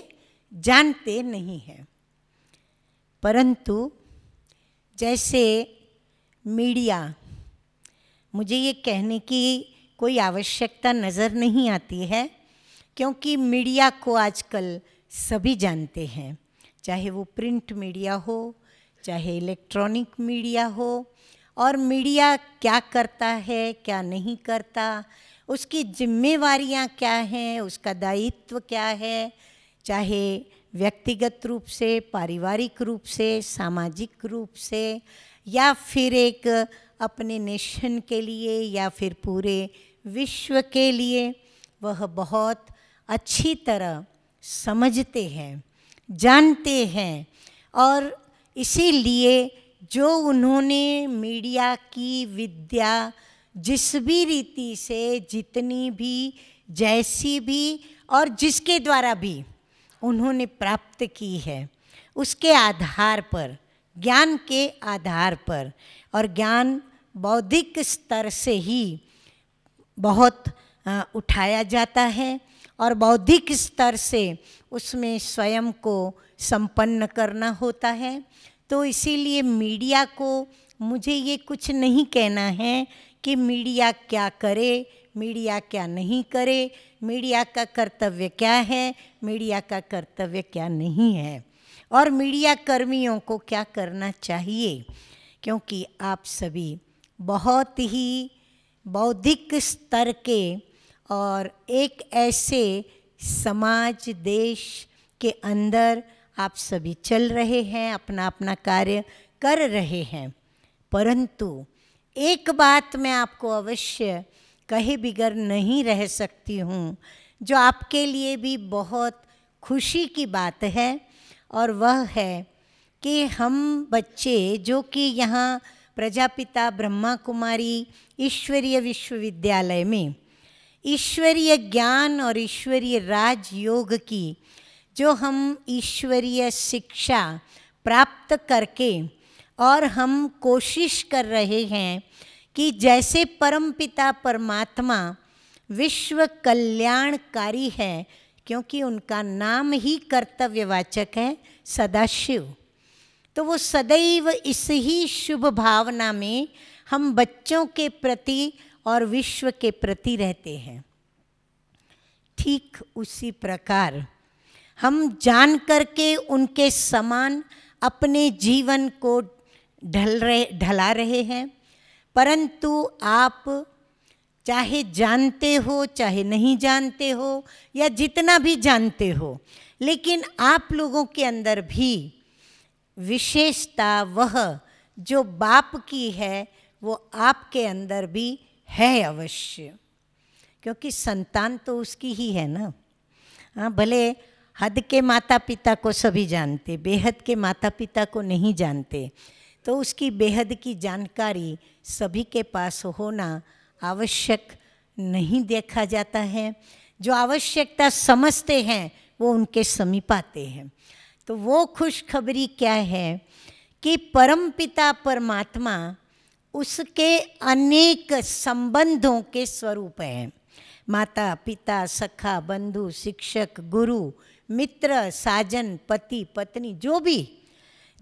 जानते नहीं हैं, परंतु जैसे मीडिया, मुझे ये कहने की कोई आवश्यकता नज़र नहीं आती है क्योंकि मीडिया को आजकल सभी जानते हैं, चाहे वो प्रिंट मीडिया हो चाहे इलेक्ट्रॉनिक मीडिया हो। और मीडिया क्या करता है क्या नहीं करता, उसकी जिम्मेवारियां क्या हैं, उसका दायित्व क्या है, चाहे व्यक्तिगत रूप से, पारिवारिक रूप से, सामाजिक रूप से, या फिर एक अपने नेशन के लिए या फिर पूरे विश्व के लिए, वह बहुत अच्छी तरह समझते हैं, जानते हैं। और इसीलिए जो उन्होंने मीडिया की विद्या जिस भी रीति से, जितनी भी, जैसी भी और जिसके द्वारा भी उन्होंने प्राप्त की है, उसके आधार पर, ज्ञान के आधार पर, और ज्ञान बौद्धिक स्तर से ही बहुत उठाया जाता है और बौद्धिक स्तर से उसमें स्वयं को संपन्न करना होता है। तो इसीलिए मीडिया को मुझे ये कुछ नहीं कहना है कि मीडिया क्या करे, मीडिया क्या नहीं करे, मीडिया का कर्तव्य क्या है, मीडिया का कर्तव्य क्या नहीं है, और मीडिया कर्मियों को क्या करना चाहिए, क्योंकि आप सभी बहुत ही बौद्धिक स्तर के और एक ऐसे समाज, देश के अंदर आप सभी चल रहे हैं, अपना अपना कार्य कर रहे हैं। परंतु एक बात मैं आपको अवश्य कहे बिगर नहीं रह सकती हूँ, जो आपके लिए भी बहुत खुशी की बात है, और वह है कि हम बच्चे जो कि यहाँ प्रजापिता ब्रह्मा कुमारी ईश्वरीय विश्वविद्यालय में ईश्वरीय ज्ञान और ईश्वरीय राजयोग की जो हम ईश्वरीय शिक्षा प्राप्त करके और हम कोशिश कर रहे हैं कि जैसे परमपिता परमात्मा विश्व कल्याणकारी है, क्योंकि उनका नाम ही कर्तव्यवाचक है सदाशिव, तो वो सदैव इस ही शुभ भावना में हम बच्चों के प्रति और विश्व के प्रति रहते हैं। ठीक उसी प्रकार हम जान करके उनके समान अपने जीवन को ढला रहे हैं, परंतु आप चाहे जानते हो चाहे नहीं जानते हो या जितना भी जानते हो, लेकिन आप लोगों के अंदर भी विशेषता वह जो बाप की है वो आपके अंदर भी है अवश्य, क्योंकि संतान तो उसकी ही है ना। हाँ, भले हद के माता पिता को सभी जानते, बेहद के माता पिता को नहीं जानते, तो उसकी बेहद की जानकारी सभी के पास होना आवश्यक नहीं देखा जाता है। जो आवश्यकता समझते हैं वो उनके समीप आते हैं। तो वो खुशखबरी क्या है कि परमपिता परमात्मा उसके अनेक संबंधों के स्वरूप हैं। माता पिता, सखा, बंधु, शिक्षक, गुरु, मित्र, साजन, पति, पत्नी, जो भी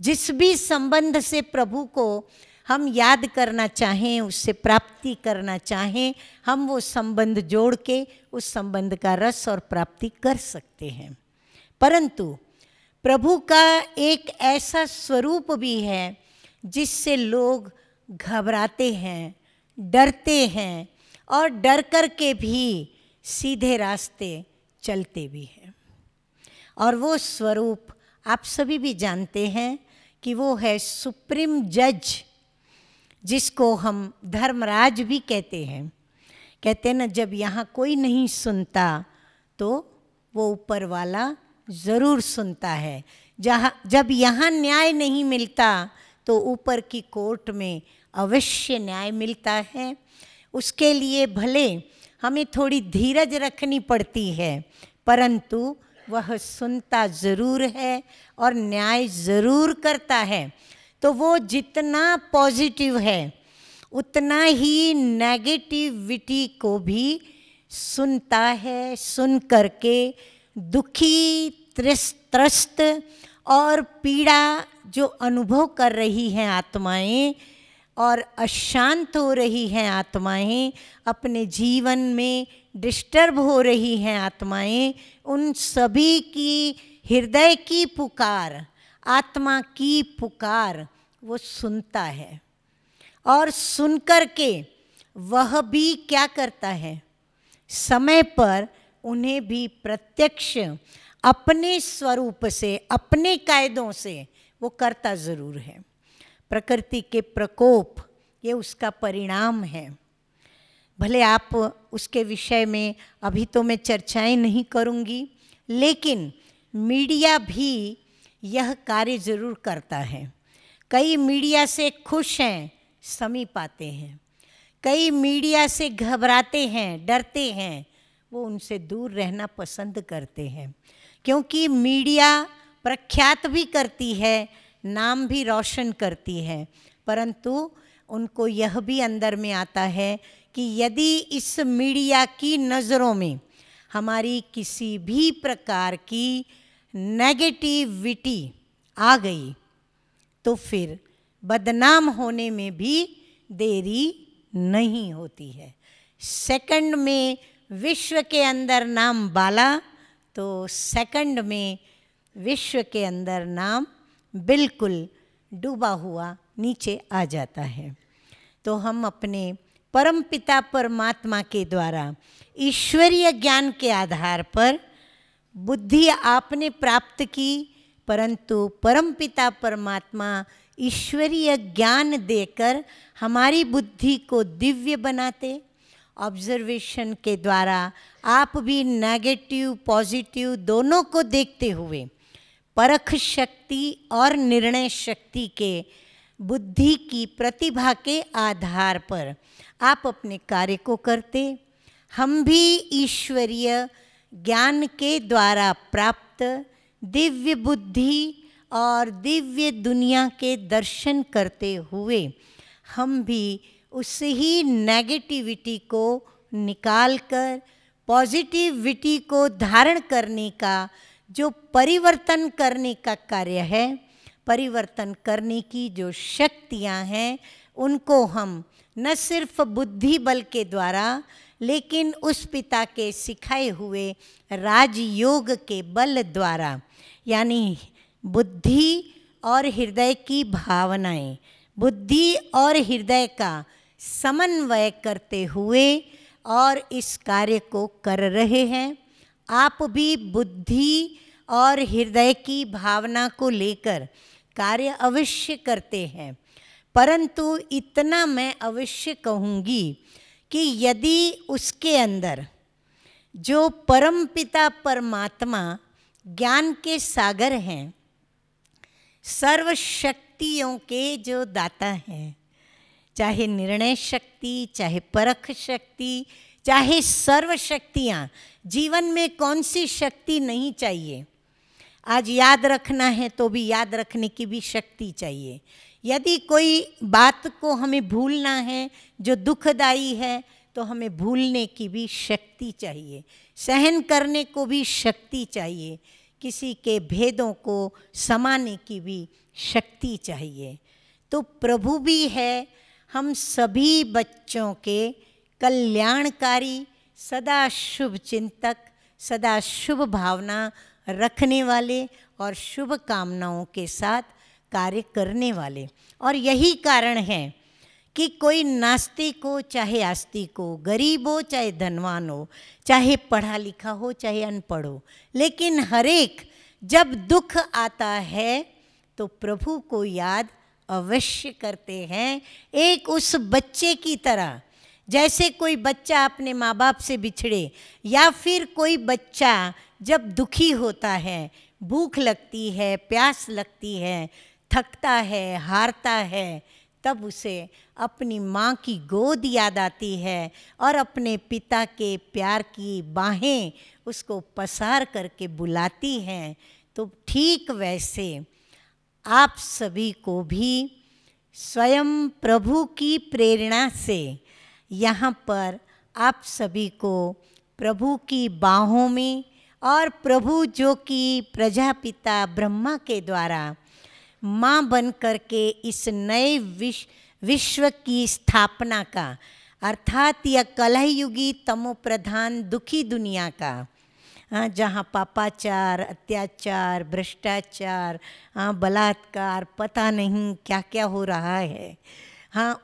जिस भी संबंध से प्रभु को हम याद करना चाहें, उससे प्राप्ति करना चाहें, हम वो संबंध जोड़ के उस संबंध का रस और प्राप्ति कर सकते हैं। परंतु प्रभु का एक ऐसा स्वरूप भी है जिससे लोग घबराते हैं, डरते हैं और डर कर के भी सीधे रास्ते चलते भी हैं। और वो स्वरूप आप सभी भी जानते हैं कि वो है सुप्रीम जज, जिसको हम धर्मराज भी कहते हैं। कहते हैं ना, जब यहाँ कोई नहीं सुनता तो वो ऊपर वाला ज़रूर सुनता है। जब यहाँ न्याय नहीं मिलता तो ऊपर की कोर्ट में अवश्य न्याय मिलता है। उसके लिए भले हमें थोड़ी धीरज रखनी पड़ती है, परंतु वह सुनता ज़रूर है और न्याय ज़रूर करता है। तो वो जितना पॉजिटिव है उतना ही नेगेटिविटी को भी सुनता है। सुन करके दुखी, त्रस्त और पीड़ा जो अनुभव कर रही हैं आत्माएं और अशांत हो रही हैं आत्माएं, अपने जीवन में डिस्टर्ब हो रही हैं आत्माएं, उन सभी की हृदय की पुकार, आत्मा की पुकार वो सुनता है। और सुनकर के वह भी क्या करता है, समय पर उन्हें भी प्रत्यक्ष अपने स्वरूप से, अपने कायदों से वो करता ज़रूर है। प्रकृति के प्रकोप ये उसका परिणाम है। भले आप उसके विषय में अभी तो मैं चर्चाएं नहीं करूंगी, लेकिन मीडिया भी यह कार्य ज़रूर करता है। कई मीडिया से खुश हैं, समीप आते हैं। कई मीडिया से घबराते हैं, डरते हैं, वो उनसे दूर रहना पसंद करते हैं। क्योंकि मीडिया प्रख्यात भी करती है, नाम भी रोशन करती है, परंतु उनको यह भी अंदर में आता है कि यदि इस मीडिया की नज़रों में हमारी किसी भी प्रकार की नेगेटिविटी आ गई तो फिर बदनाम होने में भी देरी नहीं होती है। सेकंड में विश्व के अंदर नाम बाला तो सेकंड में विश्व के अंदर नाम बिल्कुल डूबा हुआ नीचे आ जाता है। तो हम अपने परमपिता परमात्मा के द्वारा ईश्वरीय ज्ञान के आधार पर बुद्धि आपने प्राप्त की, परंतु परमपिता परमात्मा ईश्वरीय ज्ञान देकर हमारी बुद्धि को दिव्य बनाते। ऑब्जर्वेशन के द्वारा आप भी नेगेटिव पॉजिटिव दोनों को देखते हुए परख शक्ति और निर्णय शक्ति के बुद्धि की प्रतिभा के आधार पर आप अपने कार्य को करते। हम भी ईश्वरीय ज्ञान के द्वारा प्राप्त दिव्य बुद्धि और दिव्य दुनिया के दर्शन करते हुए हम भी उस ही नेगेटिविटी को निकालकर पॉजिटिविटी को धारण करने का जो परिवर्तन करने का कार्य है, परिवर्तन करने की जो शक्तियाँ हैं, उनको हम न सिर्फ बुद्धि बल के द्वारा लेकिन उस पिता के सिखाए हुए राजयोग के बल द्वारा, यानी बुद्धि और हृदय की भावनाएं, बुद्धि और हृदय का समन्वय करते हुए और इस कार्य को कर रहे हैं। आप भी बुद्धि और हृदय की भावना को लेकर कार्य अवश्य करते हैं, परंतु इतना मैं अवश्य कहूँगी कि यदि उसके अंदर जो परमपिता परमात्मा ज्ञान के सागर हैं, सर्व शक्तियों के जो दाता हैं, चाहे निर्णय शक्ति, चाहे परख शक्ति, चाहे सर्व शक्तियाँ, जीवन में कौन सी शक्ति नहीं चाहिए। आज याद रखना है तो भी याद रखने की भी शक्ति चाहिए। यदि कोई बात को हमें भूलना है जो दुखदाई है तो हमें भूलने की भी शक्ति चाहिए, सहन करने को भी शक्ति चाहिए, किसी के भेदों को समाने की भी शक्ति चाहिए। तो प्रभु भी है हम सभी बच्चों के कल्याणकारी, सदा शुभ चिंतक, सदा शुभ भावना रखने वाले और शुभ कामनाओं के साथ कार्य करने वाले। और यही कारण है कि कोई नास्तिक हो चाहे आस्तिक हो, गरीब हो चाहे धनवान हो, चाहे पढ़ा लिखा हो चाहे अनपढ़ हो, लेकिन हर एक जब दुख आता है तो प्रभु को याद अवश्य करते हैं। एक उस बच्चे की तरह, जैसे कोई बच्चा अपने माँ बाप से बिछड़े या फिर कोई बच्चा जब दुखी होता है, भूख लगती है, प्यास लगती है, थकता है, हारता है, तब उसे अपनी माँ की गोद याद आती है और अपने पिता के प्यार की बाहें उसको पसार करके बुलाती हैं। तो ठीक वैसे आप सभी को भी स्वयं प्रभु की प्रेरणा से यहाँ पर आप सभी को प्रभु की बाहों में और प्रभु जो कि प्रजापिता ब्रह्मा के द्वारा माँ बन करके इस नए विश्व की स्थापना का, अर्थात यह कलहयुगी तमो प्रधान दुखी दुनिया का, जहाँ पापाचार, अत्याचार, भ्रष्टाचार, बलात्कार, पता नहीं क्या क्या हो रहा है,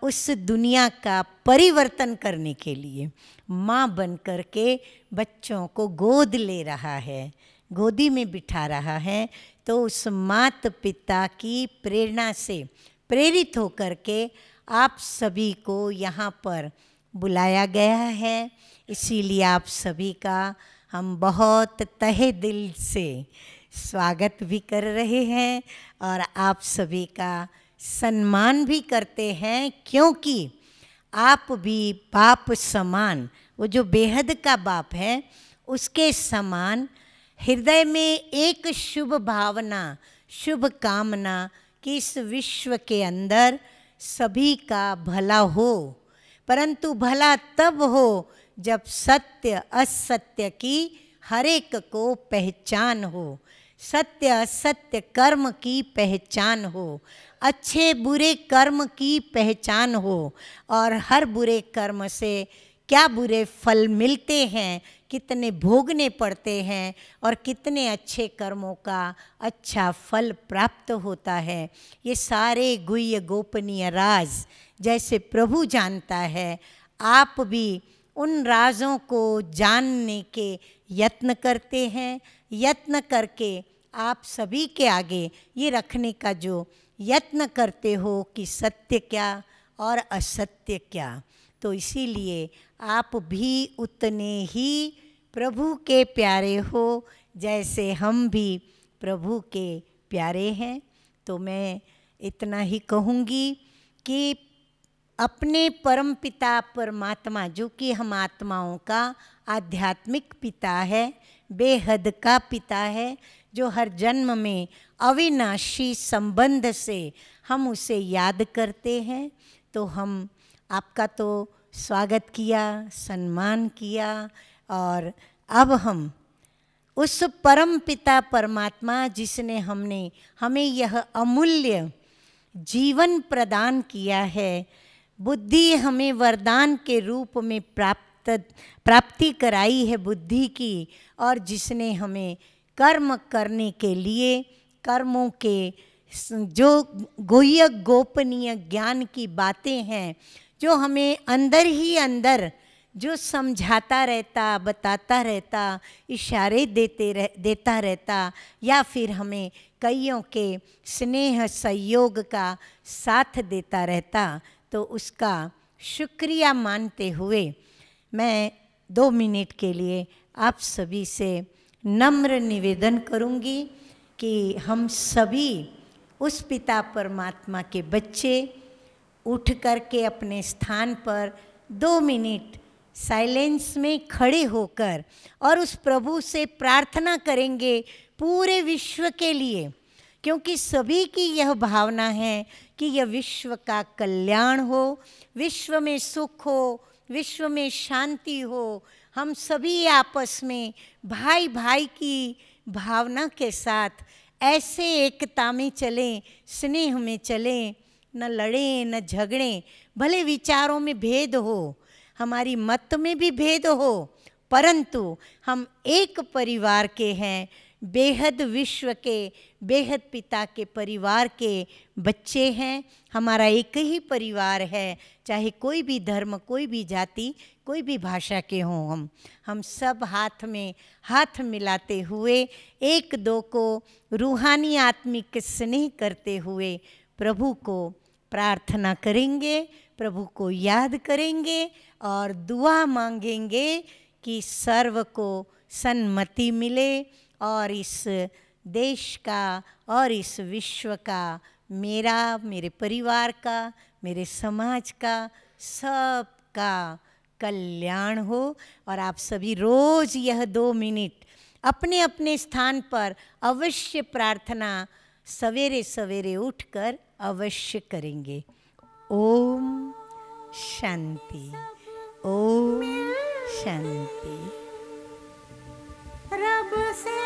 उस दुनिया का परिवर्तन करने के लिए माँ बन करके बच्चों को गोद ले रहा है, गोदी में बिठा रहा है। तो उस माता पिता की प्रेरणा से प्रेरित होकर के आप सभी को यहाँ पर बुलाया गया है। इसीलिए आप सभी का हम बहुत तहे दिल से स्वागत भी कर रहे हैं और आप सभी का सम्मान भी करते हैं, क्योंकि आप भी बाप समान, वो जो बेहद का बाप है उसके समान हृदय में एक शुभ भावना, शुभ कामना कि इस विश्व के अंदर सभी का भला हो, परंतु भला तब हो जब सत्य असत्य की हर एक को पहचान हो, सत्य असत्य कर्म की पहचान हो, अच्छे बुरे कर्म की पहचान हो और हर बुरे कर्म से क्या बुरे फल मिलते हैं, कितने भोगने पड़ते हैं और कितने अच्छे कर्मों का अच्छा फल प्राप्त होता है। ये सारे गुह्य गोपनीय राज जैसे प्रभु जानता है, आप भी उन राजों को जानने के यत्न करते हैं। यत्न करके आप सभी के आगे ये रखने का जो यत्न करते हो कि सत्य क्या और असत्य क्या, तो इसीलिए आप भी उतने ही प्रभु के प्यारे हो जैसे हम भी प्रभु के प्यारे हैं। तो मैं इतना ही कहूँगी कि अपने परम पिता परमात्मा जो कि हम आत्माओं का आध्यात्मिक पिता है, बेहद का पिता है, जो हर जन्म में अविनाशी संबंध से हम उसे याद करते हैं। तो हम आपका तो स्वागत किया, सम्मान किया, और अब हम उस परम पिता परमात्मा जिसने हमें यह अमूल्य जीवन प्रदान किया है, बुद्धि हमें वरदान के रूप में प्राप्ति कराई है बुद्धि की, और जिसने हमें कर्म करने के लिए कर्मों के जो गोह्य गोपनीय ज्ञान की बातें हैं, जो हमें अंदर ही अंदर जो समझाता रहता, बताता रहता, इशारे देता रहता, या फिर हमें कईयों के स्नेह सहयोग का साथ देता रहता, तो उसका शुक्रिया मानते हुए मैं 2 मिनट के लिए आप सभी से नम्र निवेदन करूंगी कि हम सभी उस पिता परमात्मा के बच्चे उठ करके अपने स्थान पर 2 मिनट साइलेंस में खड़े होकर और उस प्रभु से प्रार्थना करेंगे पूरे विश्व के लिए, क्योंकि सभी की यह भावना है कि यह विश्व का कल्याण हो, विश्व में सुख हो, विश्व में शांति हो। हम सभी आपस में भाई भाई की भावना के साथ ऐसे एकता में चलें, स्नेह में चलें, न लड़ें न झगड़ें। भले विचारों में भेद हो, हमारी मत में भी भेद हो, परंतु हम एक परिवार के हैं, बेहद विश्व के, बेहद पिता के परिवार के बच्चे हैं। हमारा एक ही परिवार है, चाहे कोई भी धर्म, कोई भी जाति, कोई भी भाषा के हों। हम सब हाथ में हाथ मिलाते हुए एक दो को रूहानी आत्मिक स्नेह करते हुए प्रभु को प्रार्थना करेंगे, प्रभु को याद करेंगे और दुआ मांगेंगे कि सर्व को सन्मति मिले और इस देश का और इस विश्व का, मेरा, मेरे परिवार का, मेरे समाज का, सबका कल्याण हो। और आप सभी रोज़ यह 2 मिनट अपने अपने स्थान पर अवश्य प्रार्थना सवेरे सवेरे उठकर अवश्य करेंगे। ओम शांति, ओम शांति। रब से